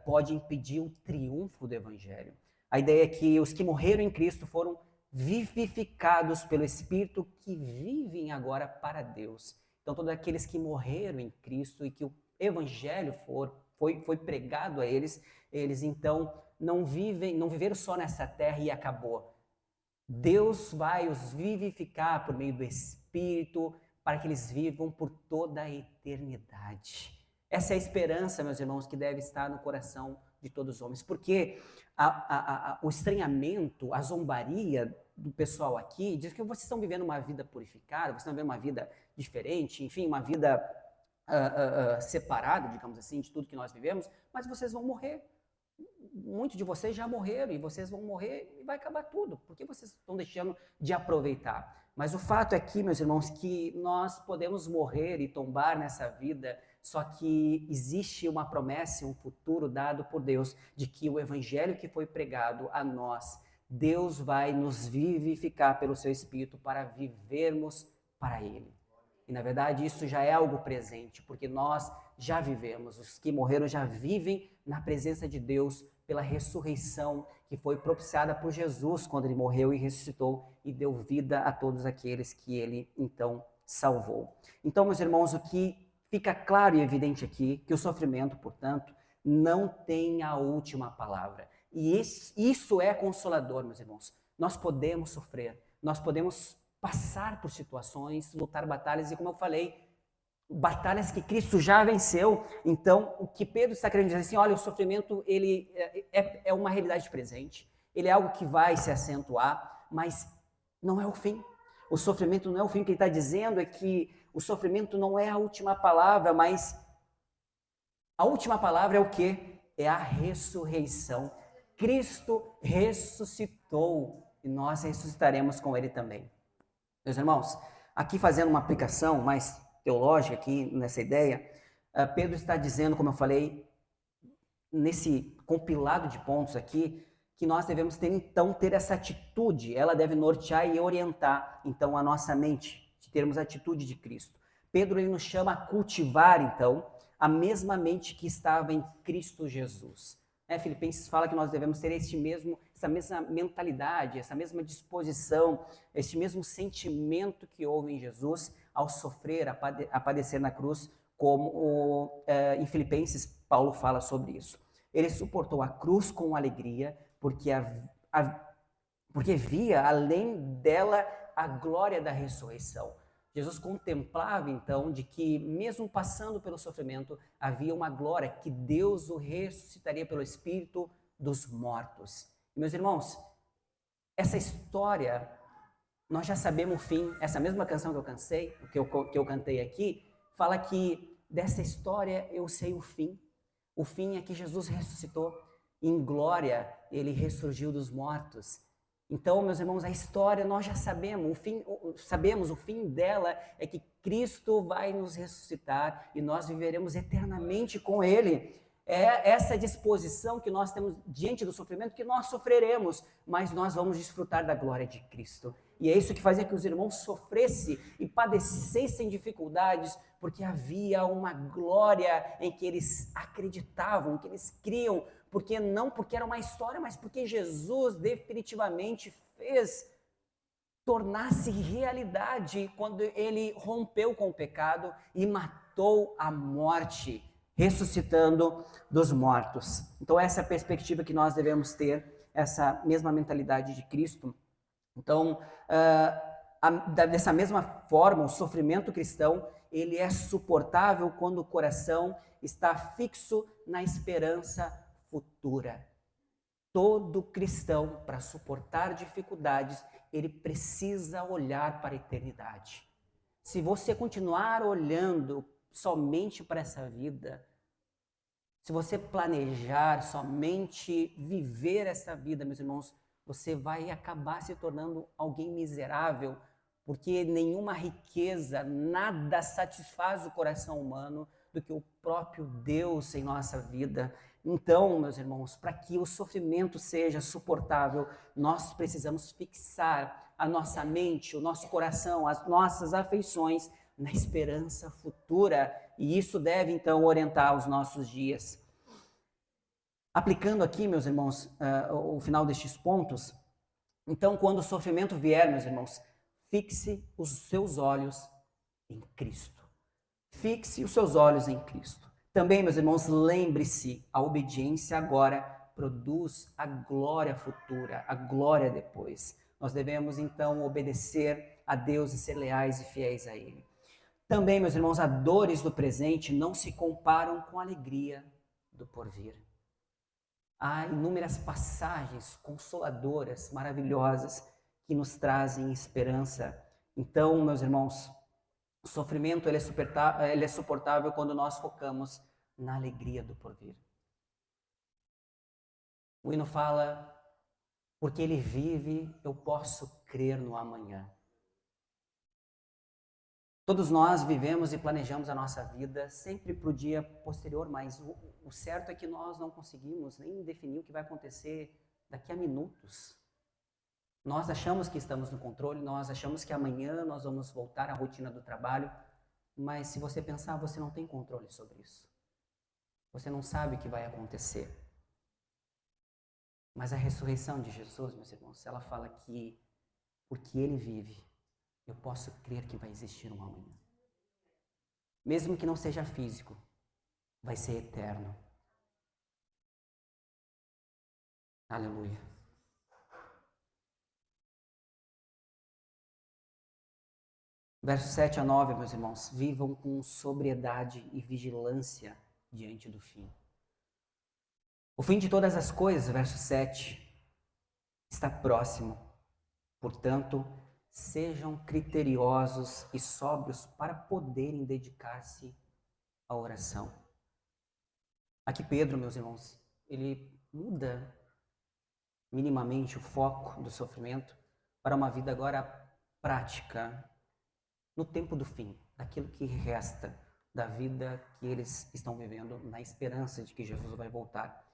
pode impedir o triunfo do Evangelho. A ideia é que os que morreram em Cristo foram vivificados pelo Espírito que vivem agora para Deus. Então, todos aqueles que morreram em Cristo e que o Evangelho foi pregado a eles então não viveram só nessa terra e acabou. Deus vai os vivificar por meio do Espírito para que eles vivam por toda a eternidade. Essa é a esperança, meus irmãos, que deve estar no coração de todos os homens, porque o estranhamento, a zombaria do pessoal aqui diz que vocês estão vivendo uma vida purificada, vocês estão vivendo uma vida diferente, enfim, uma vida separada, digamos assim, de tudo que nós vivemos, mas vocês vão morrer. Muitos de vocês já morreram e vocês vão morrer e vai acabar tudo. Por que vocês estão deixando de aproveitar? Mas o fato é que, meus irmãos, que nós podemos morrer e tombar nessa vida, só que existe uma promessa e um futuro dado por Deus de que o evangelho que foi pregado a nós, Deus vai nos vivificar pelo seu Espírito para vivermos para Ele. E na verdade isso já é algo presente, porque nós já vivemos, os que morreram já vivem na presença de Deus pela ressurreição que foi propiciada por Jesus quando ele morreu e ressuscitou e deu vida a todos aqueles que ele então salvou. Então, meus irmãos, o que fica claro e evidente aqui, que o sofrimento, portanto, não tem a última palavra. E isso é consolador, meus irmãos. Nós podemos sofrer, nós podemos passar por situações, lutar batalhas, e como eu falei, batalhas que Cristo já venceu. Então, o que Pedro está querendo dizer assim, olha, o sofrimento ele é uma realidade presente, ele é algo que vai se acentuar, mas não é o fim. O sofrimento não é o fim. O que ele está dizendo é que o sofrimento não é a última palavra, mas a última palavra é o quê? É a ressurreição. Cristo ressuscitou e nós ressuscitaremos com ele também. Meus irmãos, aqui fazendo uma aplicação mais teológica aqui nessa ideia, Pedro está dizendo, como eu falei, nesse compilado de pontos aqui, que nós devemos ter essa atitude, ela deve nortear e orientar, então, a nossa mente, de termos a atitude de Cristo. Pedro ele nos chama a cultivar, então, a mesma mente que estava em Cristo Jesus. Filipenses fala que nós devemos ter essa mesma mentalidade, essa mesma disposição, este mesmo sentimento que houve em Jesus ao sofrer, a padecer na cruz, como em Filipenses Paulo fala sobre isso. Ele suportou a cruz com alegria, porque via além dela a glória da ressurreição. Jesus contemplava, então, de que, mesmo passando pelo sofrimento, havia uma glória, que Deus o ressuscitaria pelo Espírito dos mortos. E, meus irmãos, essa história, nós já sabemos o fim. Essa mesma canção que eu cantei aqui, fala que dessa história eu sei o fim. O fim é que Jesus ressuscitou. Em glória, ele ressurgiu dos mortos. Então, meus irmãos, a história nós já sabemos, o fim dela é que Cristo vai nos ressuscitar e nós viveremos eternamente com Ele. É essa disposição que nós temos diante do sofrimento, que nós sofreremos, mas nós vamos desfrutar da glória de Cristo. E é isso que fazia que os irmãos sofressem e padecessem dificuldades, porque havia uma glória em que eles acreditavam, que eles criam, não porque era uma história, mas porque Jesus definitivamente fez tornar-se realidade quando ele rompeu com o pecado e matou a morte, ressuscitando dos mortos. Então essa é a perspectiva que nós devemos ter, essa mesma mentalidade de Cristo. Então, dessa mesma forma, o sofrimento cristão, ele é suportável quando o coração está fixo na esperança futura. Todo cristão, para suportar dificuldades, ele precisa olhar para a eternidade. Se você continuar olhando somente para essa vida, se você planejar somente viver essa vida, meus irmãos, você vai acabar se tornando alguém miserável, porque nenhuma riqueza, nada satisfaz o coração humano do que o próprio Deus em nossa vida. Então, meus irmãos, para que o sofrimento seja suportável, nós precisamos fixar a nossa mente, o nosso coração, as nossas afeições na esperança futura, e isso deve então orientar os nossos dias. Aplicando aqui, meus irmãos, o final destes pontos, então, quando o sofrimento vier, meus irmãos, fixe os seus olhos em Cristo. Fixe os seus olhos em Cristo. Também, meus irmãos, lembre-se, a obediência agora produz a glória futura, a glória depois. Nós devemos, então, obedecer a Deus e ser leais e fiéis a Ele. Também, meus irmãos, as dores do presente não se comparam com a alegria do porvir. Há inúmeras passagens consoladoras, maravilhosas, que nos trazem esperança. Então, meus irmãos, o sofrimento ele é suportável quando nós focamos na alegria do porvir. O hino fala, porque ele vive, eu posso crer no amanhã. Todos nós vivemos e planejamos a nossa vida sempre para o dia posterior, mas o certo é que nós não conseguimos nem definir o que vai acontecer daqui a minutos. Nós achamos que estamos no controle, nós achamos que amanhã nós vamos voltar à rotina do trabalho, mas se você pensar, você não tem controle sobre isso. Você não sabe o que vai acontecer. Mas a ressurreição de Jesus, meus irmãos, ela fala que porque ele vive, eu posso crer que vai existir um amanhã. Mesmo que não seja físico, vai ser eterno. Aleluia. Versos 7 a 9, meus irmãos, vivam com sobriedade e vigilância diante do fim. O fim de todas as coisas, verso 7, está próximo. Portanto, sejam criteriosos e sóbrios para poderem dedicar-se à oração. Aqui Pedro, meus irmãos, ele muda minimamente o foco do sofrimento para uma vida agora prática, no tempo do fim, daquilo que resta da vida que eles estão vivendo, na esperança de que Jesus vai voltar.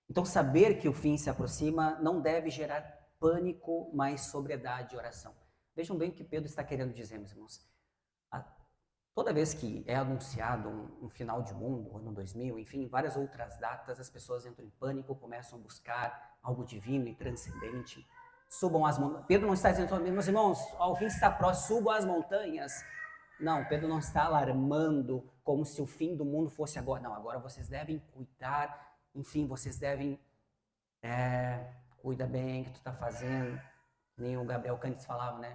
Então, saber que o fim se aproxima não deve gerar pânico, mas sobriedade e oração. Vejam bem o que Pedro está querendo dizer, meus irmãos. Toda vez que é anunciado um final de mundo, ano 2000, enfim, várias outras datas, as pessoas entram em pânico, começam a buscar algo divino e transcendente. Subam as montanhas. Pedro não está dizendo, meus irmãos, o fim está próximo, subam as montanhas. Não, Pedro não está alarmando como se o fim do mundo fosse agora. Não, agora vocês devem cuidar, enfim, vocês devem. Cuida bem o que tu está fazendo. Nem o Gabriel Cantes falava, né?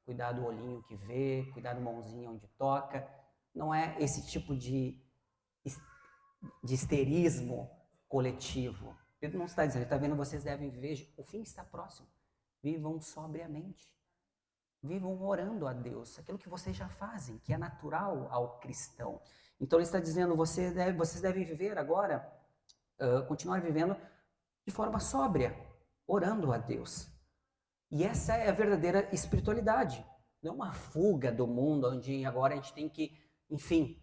Cuidar do olhinho que vê, cuidar do mãozinho onde toca. Não é esse tipo de histerismo coletivo. Pedro não está dizendo, ele está vendo, vocês devem viver, o fim está próximo. Vivam sobriamente. Vivam orando a Deus, aquilo que vocês já fazem, que é natural ao cristão. Então ele está dizendo, vocês devem viver agora, continuar vivendo de forma sóbria, orando a Deus. E essa é a verdadeira espiritualidade. Não é uma fuga do mundo, onde agora a gente tem que, enfim,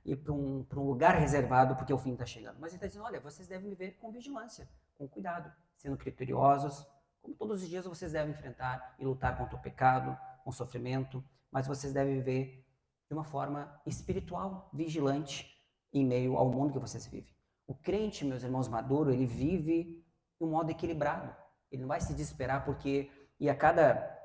ir para um lugar reservado porque o fim está chegando. Mas ele está dizendo, olha, vocês devem viver com vigilância, com cuidado, sendo criteriosos. Como todos os dias vocês devem enfrentar e lutar contra o pecado, com o sofrimento, mas vocês devem viver de uma forma espiritual, vigilante, em meio ao mundo que vocês vivem. O crente, meus irmãos, maduro, ele vive de um modo equilibrado. Ele não vai se desesperar porque, e a cada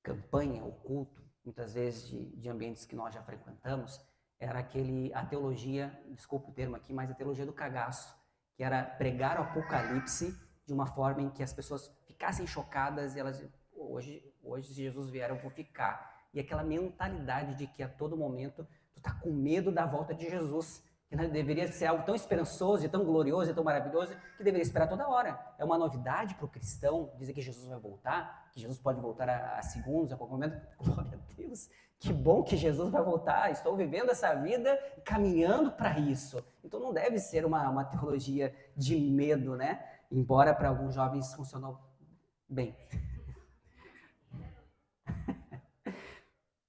campanha, o culto, muitas vezes de ambientes que nós já frequentamos, era a teologia, desculpa o termo aqui, mas a teologia do cagaço, que era pregar o Apocalipse de uma forma em que as pessoas ficassem chocadas e elas, hoje se Jesus vier eu vou ficar. E aquela mentalidade de que a todo momento tu tá com medo da volta de Jesus, que deveria ser algo tão esperançoso e tão glorioso e tão maravilhoso que deveria esperar toda hora. É uma novidade para o cristão dizer que Jesus vai voltar, que Jesus pode voltar a segundos, a qualquer momento. Glória a Deus, que bom que Jesus vai voltar, estou vivendo essa vida e caminhando para isso. Então não deve ser uma teologia de medo, né? Embora para alguns jovens funcionou bem.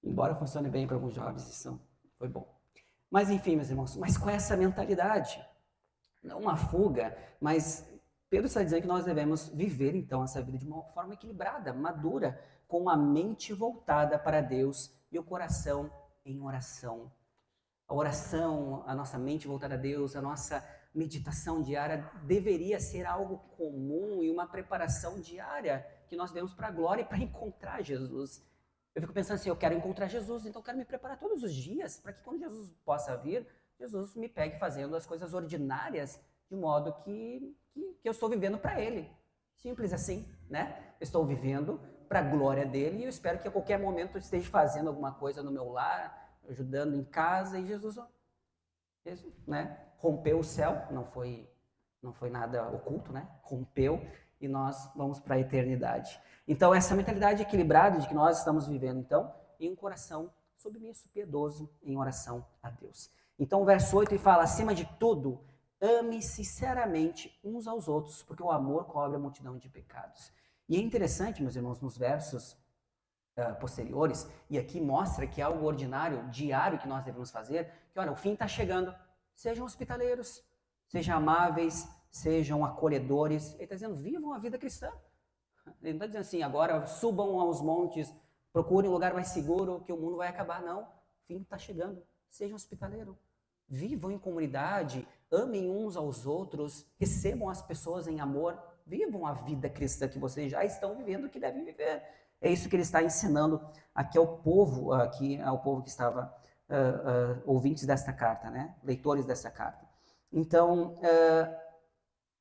Embora funcione bem para alguns jovens, isso foi bom. Mas enfim, meus irmãos, mas com essa mentalidade, não uma fuga, mas Pedro está dizendo que nós devemos viver então essa vida de uma forma equilibrada, madura, com a mente voltada para Deus e o coração em oração. A oração, a nossa mente voltada a Deus, a nossa meditação diária deveria ser algo comum e uma preparação diária que nós demos para a glória e para encontrar Jesus. Eu fico pensando assim, eu quero encontrar Jesus, então eu quero me preparar todos os dias para que quando Jesus possa vir, Jesus me pegue fazendo as coisas ordinárias de modo que eu estou vivendo para Ele. Simples assim, né? Eu estou vivendo para a glória dEle e eu espero que a qualquer momento eu esteja fazendo alguma coisa no meu lar, ajudando em casa, e Jesus, né, rompeu o céu, não foi nada oculto, né? Rompeu e nós vamos para a eternidade. Então, essa mentalidade equilibrada de que nós estamos vivendo, então, em um coração submisso, piedoso, em oração a Deus. Então, o verso 8 ele fala, acima de tudo, ame sinceramente uns aos outros, porque o amor cobre a multidão de pecados. E é interessante, meus irmãos, nos versos posteriores, e aqui mostra que é algo ordinário, diário que nós devemos fazer, que olha, o fim está chegando, sejam hospitaleiros, sejam amáveis, sejam acolhedores. Ele está dizendo, vivam a vida cristã. Ele não está dizendo assim, agora subam aos montes, procurem um lugar mais seguro, que o mundo vai acabar. Não, o fim está chegando, sejam hospitaleiros. Vivam em comunidade, amem uns aos outros, recebam as pessoas em amor, vivam a vida cristã que vocês já estão vivendo, que devem viver. É isso que ele está ensinando aqui ao povo, que estava ouvintes desta carta, né? Leitores dessa carta. Então,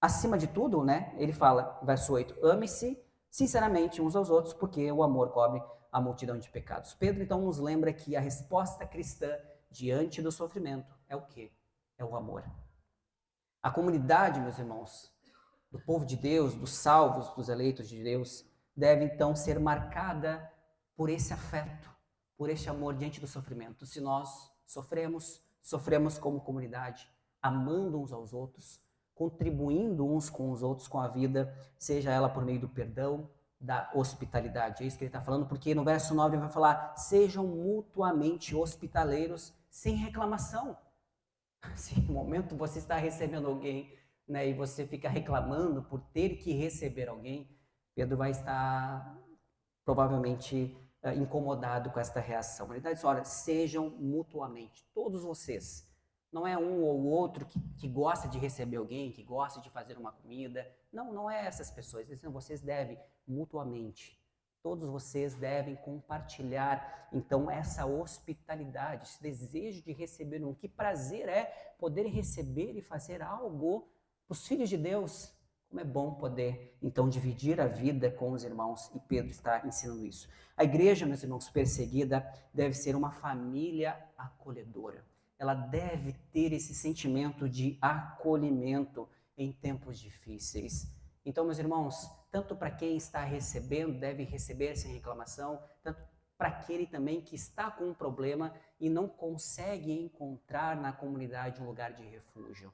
acima de tudo, né? Ele fala, verso 8, ame-se sinceramente uns aos outros, porque o amor cobre a multidão de pecados. Pedro, então, nos lembra que a resposta cristã diante do sofrimento é o quê? É o amor. A comunidade, meus irmãos, do povo de Deus, dos salvos, dos eleitos de Deus, deve então ser marcada por esse afeto, por esse amor diante do sofrimento. Se nós sofremos como comunidade, amando uns aos outros, contribuindo uns com os outros com a vida, seja ela por meio do perdão, da hospitalidade. É isso que ele está falando, porque no verso 9 ele vai falar, sejam mutuamente hospitaleiros sem reclamação. Se no momento você está recebendo alguém, né, e você fica reclamando por ter que receber alguém, Pedro vai estar provavelmente incomodado com esta reação. Ele está dizendo, olha, sejam mutuamente, todos vocês. Não é um ou outro que gosta de receber alguém, que gosta de fazer uma comida. Não, não é essas pessoas. Ele está dizendo, vocês devem mutuamente. Todos vocês devem compartilhar, então, essa hospitalidade, esse desejo de receber um. Que prazer é poder receber e fazer algo para os filhos de Deus. Como é bom poder, então, dividir a vida com os irmãos, e Pedro está ensinando isso. A igreja, meus irmãos, perseguida, deve ser uma família acolhedora. Ela deve ter esse sentimento de acolhimento em tempos difíceis. Então, meus irmãos, tanto para quem está recebendo, deve receber sem reclamação, tanto para aquele também que está com um problema e não consegue encontrar na comunidade um lugar de refúgio.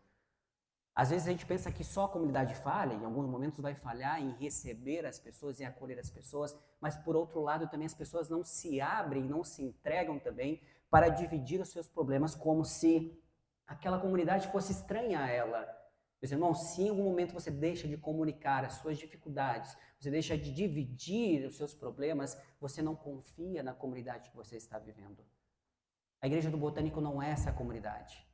Às vezes a gente pensa que só a comunidade falha, em alguns momentos vai falhar em receber as pessoas, em acolher as pessoas, mas por outro lado também as pessoas não se abrem, não se entregam também para dividir os seus problemas como se aquela comunidade fosse estranha a ela. Meus irmãos, se em algum momento você deixa de comunicar as suas dificuldades, você deixa de dividir os seus problemas, você não confia na comunidade que você está vivendo. A Igreja do Botânico não é essa comunidade.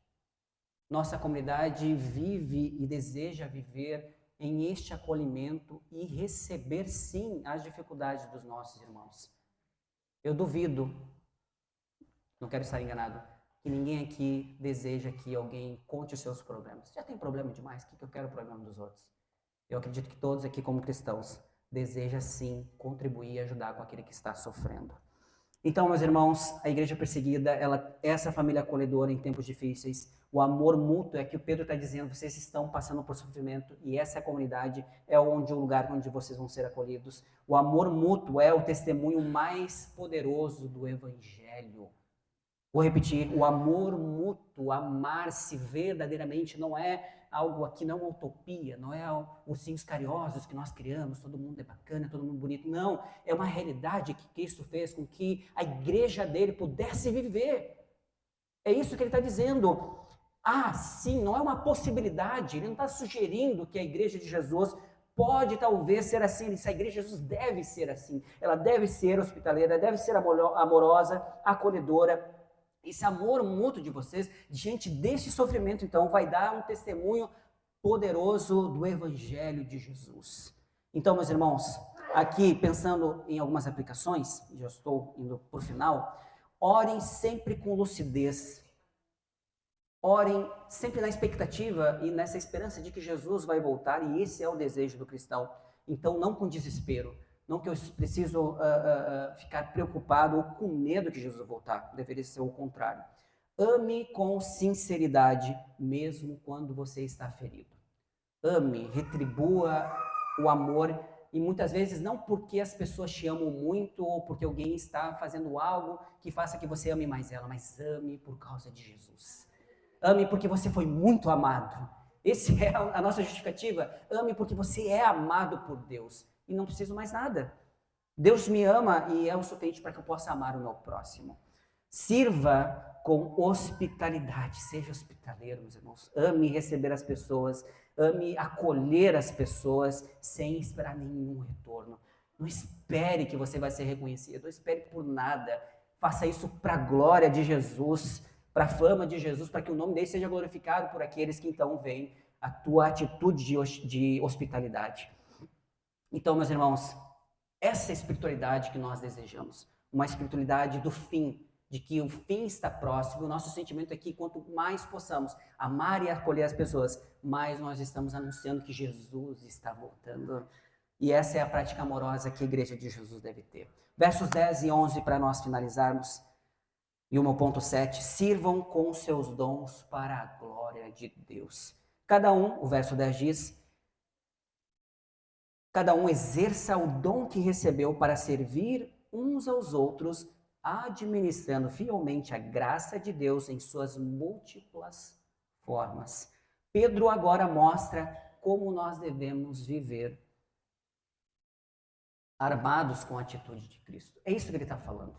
Nossa comunidade vive e deseja viver em este acolhimento e receber, sim, as dificuldades dos nossos irmãos. Eu duvido, não quero estar enganado, que ninguém aqui deseja que alguém conte os seus problemas. Já tem problema demais? O que eu quero o problema dos outros? Eu acredito que todos aqui, como cristãos, desejam, sim, contribuir e ajudar com aquele que está sofrendo. Então, meus irmãos, a igreja perseguida, essa família acolhedora em tempos difíceis, o amor mútuo é que o Pedro está dizendo, vocês estão passando por sofrimento e essa comunidade é o lugar onde vocês vão ser acolhidos. O amor mútuo é o testemunho mais poderoso do Evangelho. Vou repetir, o amor mútuo, amar-se verdadeiramente não é algo aqui, não é uma utopia, não é ursinhos carinhosos que nós criamos, todo mundo é bacana, todo mundo bonito. Não, é uma realidade que Cristo fez com que a igreja dele pudesse viver. É isso que ele está dizendo. Ah, sim, não é uma possibilidade, ele não está sugerindo que a igreja de Jesus pode talvez ser assim, a igreja de Jesus deve ser assim, ela deve ser hospitaleira, deve ser amorosa, acolhedora. Esse amor mútuo de vocês, diante desse sofrimento, então, vai dar um testemunho poderoso do Evangelho de Jesus. Então, meus irmãos, aqui pensando em algumas aplicações, já estou indo para o final, orem sempre com lucidez, orem sempre na expectativa e nessa esperança de que Jesus vai voltar, e esse é o desejo do cristão. Então, não com desespero, não que eu preciso ficar preocupado ou com medo que Jesus voltar, deveria ser o contrário. Ame com sinceridade, mesmo quando você está ferido. Ame, retribua o amor, e muitas vezes não porque as pessoas te amam muito ou porque alguém está fazendo algo que faça que você ame mais ela, mas ame por causa de Jesus. Ame porque você foi muito amado. Essa é a nossa justificativa. Ame porque você é amado por Deus. E não preciso mais nada. Deus me ama e é o suficiente para que eu possa amar o meu próximo. Sirva com hospitalidade. Seja hospitaleiro, meus irmãos. Ame receber as pessoas. Ame acolher as pessoas sem esperar nenhum retorno. Não espere que você vai ser reconhecido. Não espere por nada. Faça isso para a glória de Jesus, para a fama de Jesus, para que o nome dele seja glorificado por aqueles que então veem a tua atitude de hospitalidade. Então, meus irmãos, essa é a espiritualidade que nós desejamos, uma espiritualidade do fim, de que o fim está próximo. O nosso sentimento é que quanto mais possamos amar e acolher as pessoas, mais nós estamos anunciando que Jesus está voltando. E essa é a prática amorosa que a igreja de Jesus deve ter. Versos 10 e 11 para nós finalizarmos. E o meu ponto 7, sirvam com seus dons para a glória de Deus. Cada um, o verso 10 diz, cada um exerça o dom que recebeu para servir uns aos outros, administrando fielmente a graça de Deus em suas múltiplas formas. Pedro agora mostra como nós devemos viver armados com a atitude de Cristo. É isso que ele está falando.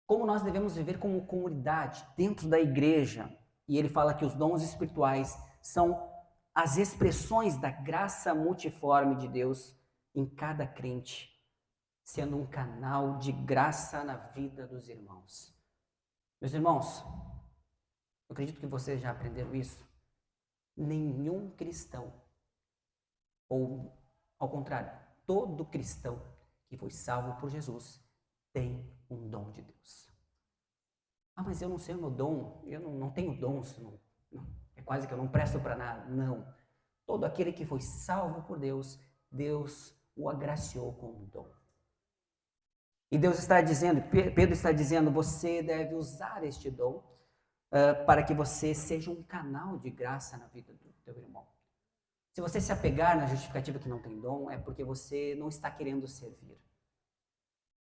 Como nós devemos viver como comunidade dentro da igreja. E ele fala que os dons espirituais são as expressões da graça multiforme de Deus em cada crente. sendo um canal de graça na vida dos irmãos. Meus irmãos, eu acredito que vocês já aprenderam isso. Nenhum cristão, ou ao contrário, todo cristão que foi salvo por Jesus tem um dom de Deus. Ah, mas eu não sei o meu dom, eu não tenho dons, é quase que eu não presto para nada. Não. Todo aquele que foi salvo por Deus, Deus o agraciou com um dom. E Deus está dizendo, Pedro está dizendo, você deve usar este dom para que você seja um canal de graça na vida do teu irmão. Se você se apegar na justificativa que não tem dom, é porque você não está querendo servir.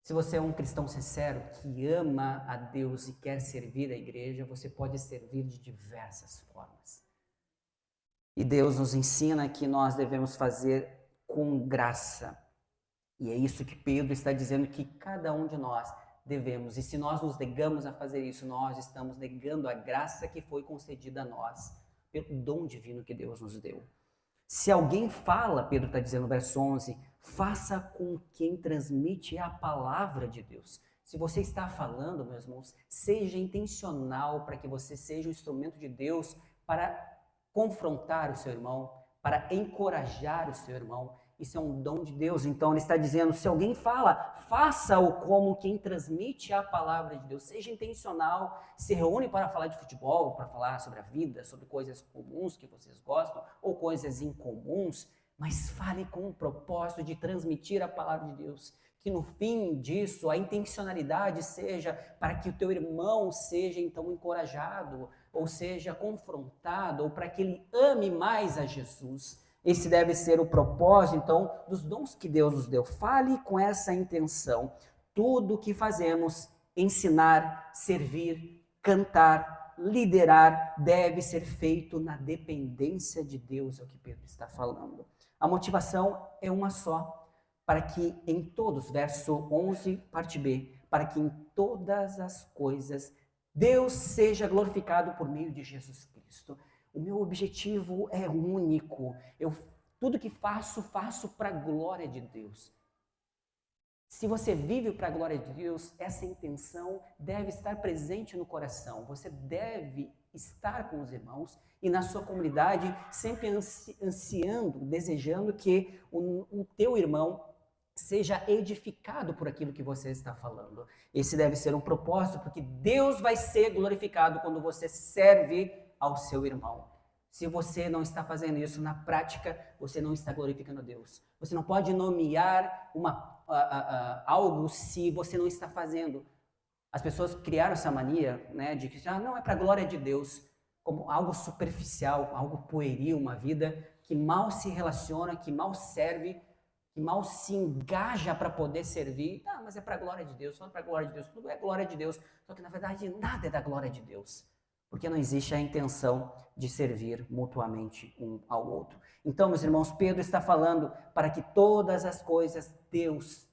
Se você é um cristão sincero que ama a Deus e quer servir a igreja, você pode servir de diversas formas. E Deus nos ensina que nós devemos fazer com graça. E é isso que Pedro está dizendo que cada um de nós devemos. E se nós nos negamos a fazer isso, nós estamos negando a graça que foi concedida a nós, pelo dom divino que Deus nos deu. Se alguém fala, Pedro está dizendo no verso 11, faça com quem transmite a palavra de Deus. Se você está falando, meus irmãos, seja intencional para que você seja um instrumento de Deus para confrontar o seu irmão, para encorajar o seu irmão. Isso é um dom de Deus. Então ele está dizendo, se alguém fala, faça-o como quem transmite a palavra de Deus. Seja intencional, se reúne para falar de futebol, para falar sobre a vida, sobre coisas comuns que vocês gostam, ou coisas incomuns, mas fale com o propósito de transmitir a palavra de Deus. Que no fim disso, a intencionalidade seja para que o teu irmão seja então encorajado, ou seja confrontado, ou para que ele ame mais a Jesus. Esse deve ser o propósito, então, dos dons que Deus nos deu. Fale com essa intenção. Tudo o que fazemos, ensinar, servir, cantar, liderar, deve ser feito na dependência de Deus, é o que Pedro está falando. A motivação é uma só, para que em todos, verso 11, parte B, para que em todas as coisas Deus seja glorificado por meio de Jesus Cristo. O meu objetivo é único. Tudo que faço para a glória de Deus. Se você vive para a glória de Deus, essa intenção deve estar presente no coração. Você deve estar com os irmãos e na sua comunidade sempre ansiando, desejando que o teu irmão seja edificado por aquilo que você está falando. Esse deve ser um propósito, porque Deus vai ser glorificado quando você serve ao seu irmão. Se você não está fazendo isso na prática, você não está glorificando a Deus. Você não pode nomear algo se você não está fazendo. As pessoas criaram essa mania, né, de que não é para a glória de Deus, como algo superficial, algo pueril, uma vida que mal se relaciona, que mal serve, que mal se engaja para poder servir. Mas é para a glória de Deus, só para a glória de Deus, tudo é glória de Deus. Só que na verdade nada é da glória de Deus, porque não existe a intenção de servir mutuamente um ao outro. Então, meus irmãos, Pedro está falando para que todas as coisas Deus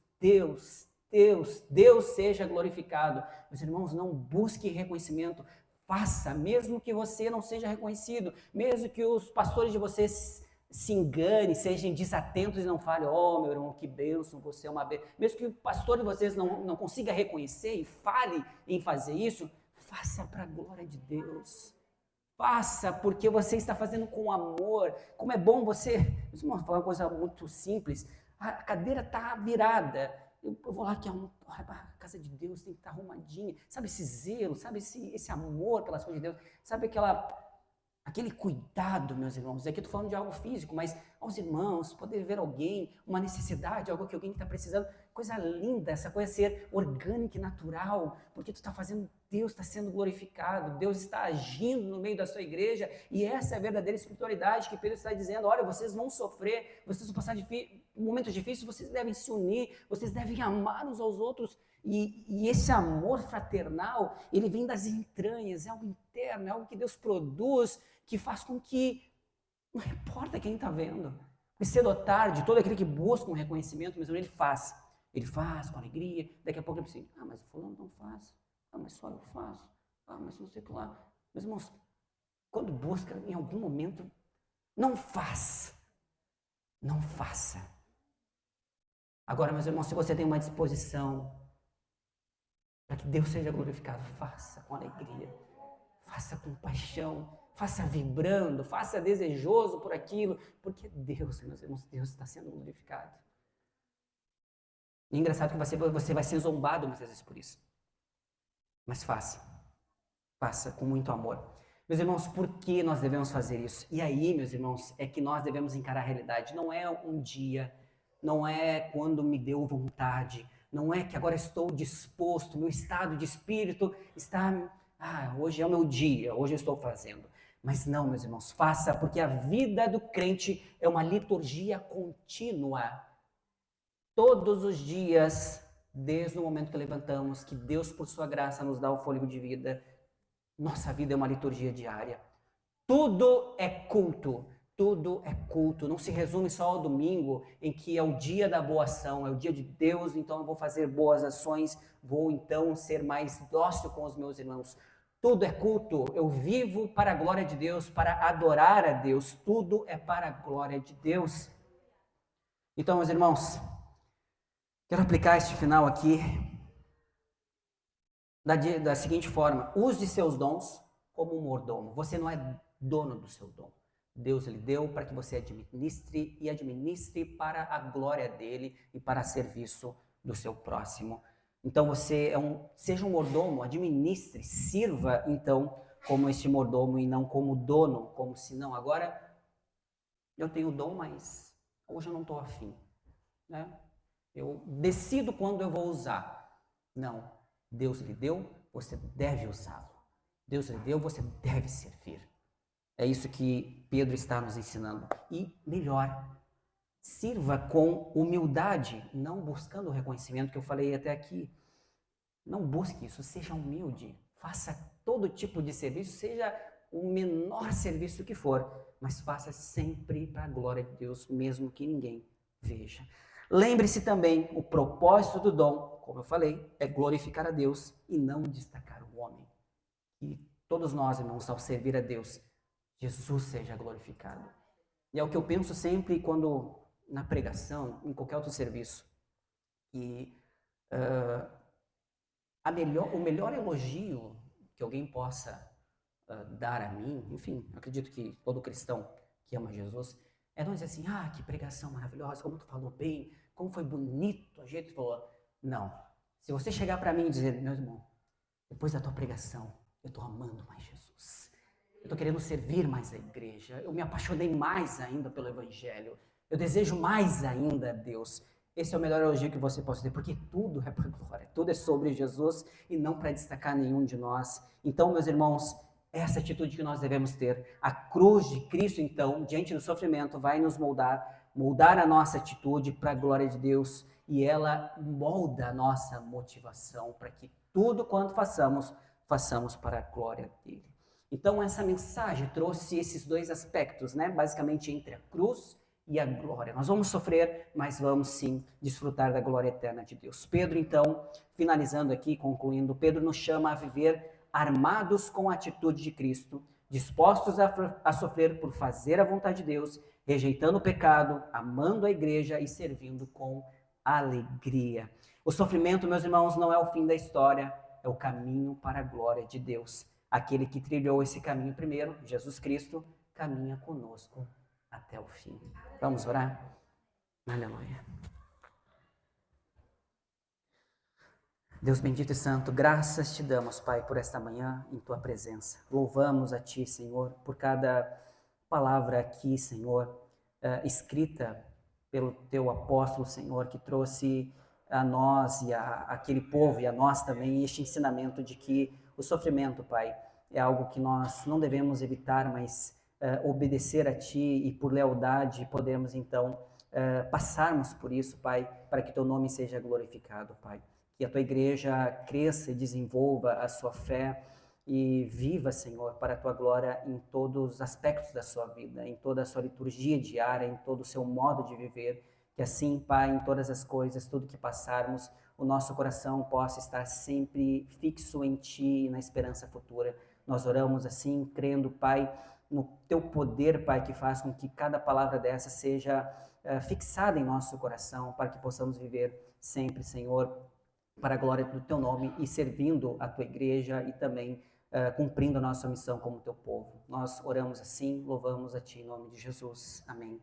seja glorificado. Meus irmãos, não busque reconhecimento, faça, mesmo que você não seja reconhecido, mesmo que os pastores de vocês se enganem, sejam desatentos e não falem, meu irmão, que bênção, você é uma bênção. Mesmo que o pastor de vocês não consiga reconhecer e fale em fazer isso, faça para a glória de Deus. Faça porque você está fazendo com amor. Como é bom você... Vamos falar uma coisa muito simples. A cadeira está virada. Eu vou lá que a casa de Deus tem que estar arrumadinha. Sabe esse zelo, sabe esse amor pelas coisas de Deus? Sabe aquele cuidado, meus irmãos. Aqui eu estou falando de algo físico, mas aos irmãos, poder ver alguém, uma necessidade, algo que alguém está precisando. Coisa linda, essa coisa ser orgânica e natural, porque tu está fazendo, Deus está sendo glorificado, Deus está agindo no meio da sua igreja, e essa é a verdadeira espiritualidade que Pedro está dizendo. Olha, vocês vão sofrer, vocês vão passar momentos difíceis, vocês devem se unir, vocês devem amar uns aos outros, e esse amor fraternal, ele vem das entranhas, é algo interno, é algo que Deus produz, que faz com que, não importa quem está vendo, e cedo ou tarde, todo aquele que busca um reconhecimento, mesmo ele faz com alegria, daqui a pouco ele pensa, mas o fulano não faz, mas só eu faço, mas não sei o que lá. Meus irmãos, quando busca, em algum momento, não faça. Agora, meus irmãos, se você tem uma disposição para que Deus seja glorificado, faça com alegria, faça com paixão, faça vibrando, faça desejoso por aquilo, porque Deus, meus irmãos, Deus está sendo glorificado. E é engraçado que você vai ser zombado muitas vezes por isso. Mas faça com muito amor. Meus irmãos, por que nós devemos fazer isso? E aí, meus irmãos, é que nós devemos encarar a realidade. Não é um dia, não é quando me deu vontade, não é que agora estou disposto, meu estado de espírito está, hoje é o meu dia, hoje eu estou fazendo. Mas não, meus irmãos, faça, porque a vida do crente é uma liturgia contínua. Todos os dias, desde o momento que levantamos, que Deus, por sua graça, nos dá o fôlego de vida, nossa vida é uma liturgia diária. Tudo é culto. Tudo é culto. Não se resume só ao domingo, em que é o dia da boa ação, é o dia de Deus, então eu vou fazer boas ações, vou então ser mais dócil com os meus irmãos. Tudo é culto. Eu vivo para a glória de Deus, para adorar a Deus. Tudo é para a glória de Deus. Então, meus irmãos, quero aplicar este final aqui da seguinte forma: use seus dons como um mordomo. Você não é dono do seu dom. Deus lhe deu para que você administre e administre para a glória dele e para serviço do seu próximo. Então você seja um mordomo, administre, sirva então como este mordomo e não como dono, como se não, agora eu tenho o dom, mas hoje eu não estou afim, né? Eu decido quando eu vou usar. Não, Deus lhe deu, você deve usá-lo. Deus lhe deu, você deve servir. É isso que Pedro está nos ensinando. E melhor, sirva com humildade, não buscando o reconhecimento que eu falei até aqui. Não busque isso, seja humilde. Faça todo tipo de serviço, seja o menor serviço que for, mas faça sempre para a glória de Deus, mesmo que ninguém veja. Lembre-se também, o propósito do dom, como eu falei, é glorificar a Deus e não destacar o homem. E todos nós, irmãos, ao servir a Deus, Jesus seja glorificado. E é o que eu penso sempre quando, na pregação, em qualquer outro serviço, que o melhor elogio que alguém possa dar a mim, enfim, eu acredito que todo cristão que ama Jesus, é não dizer assim, que pregação maravilhosa, como tu falou bem, como foi bonito a gente falou. Não. Se você chegar para mim e dizer, meu irmão, depois da tua pregação, eu estou amando mais Jesus. Eu estou querendo servir mais a igreja. Eu me apaixonei mais ainda pelo Evangelho. Eu desejo mais ainda a Deus. Esse é o melhor elogio que você pode ter, porque tudo é para glória. Tudo é sobre Jesus e não para destacar nenhum de nós. Então, meus irmãos, essa atitude que nós devemos ter. A cruz de Cristo, então, diante do sofrimento, vai nos moldar a nossa atitude para a glória de Deus, e ela molda a nossa motivação para que tudo quanto façamos para a glória dele. Então, essa mensagem trouxe esses dois aspectos, né? Basicamente entre a cruz e a glória. Nós vamos sofrer, mas vamos sim desfrutar da glória eterna de Deus. Pedro, então, finalizando aqui, concluindo, Pedro nos chama a viver armados com a atitude de Cristo, dispostos a sofrer por fazer a vontade de Deus, rejeitando o pecado, amando a igreja e servindo com alegria. O sofrimento, meus irmãos, não é o fim da história, é o caminho para a glória de Deus. Aquele que trilhou esse caminho primeiro, Jesus Cristo, caminha conosco até o fim. Vamos orar? Aleluia. Deus bendito e santo, graças te damos, Pai, por esta manhã em tua presença. Louvamos a ti, Senhor, por cada palavra aqui, Senhor, escrita pelo teu apóstolo, Senhor, que trouxe a nós e aquele povo e a nós também este ensinamento de que o sofrimento, Pai, é algo que nós não devemos evitar, mas obedecer a ti e por lealdade podemos então passarmos por isso, Pai, para que teu nome seja glorificado, Pai. Que a tua igreja cresça e desenvolva a sua fé e viva, Senhor, para a tua glória em todos os aspectos da sua vida, em toda a sua liturgia diária, em todo o seu modo de viver. Que assim, Pai, em todas as coisas, tudo que passarmos, o nosso coração possa estar sempre fixo em ti e na esperança futura. Nós oramos assim, crendo, Pai, no teu poder, Pai, que faz com que cada palavra dessa seja fixada em nosso coração, para que possamos viver sempre, Senhor, para a glória do teu nome e servindo a tua igreja e também cumprindo a nossa missão como teu povo. Nós oramos assim, louvamos a ti em nome de Jesus. Amém.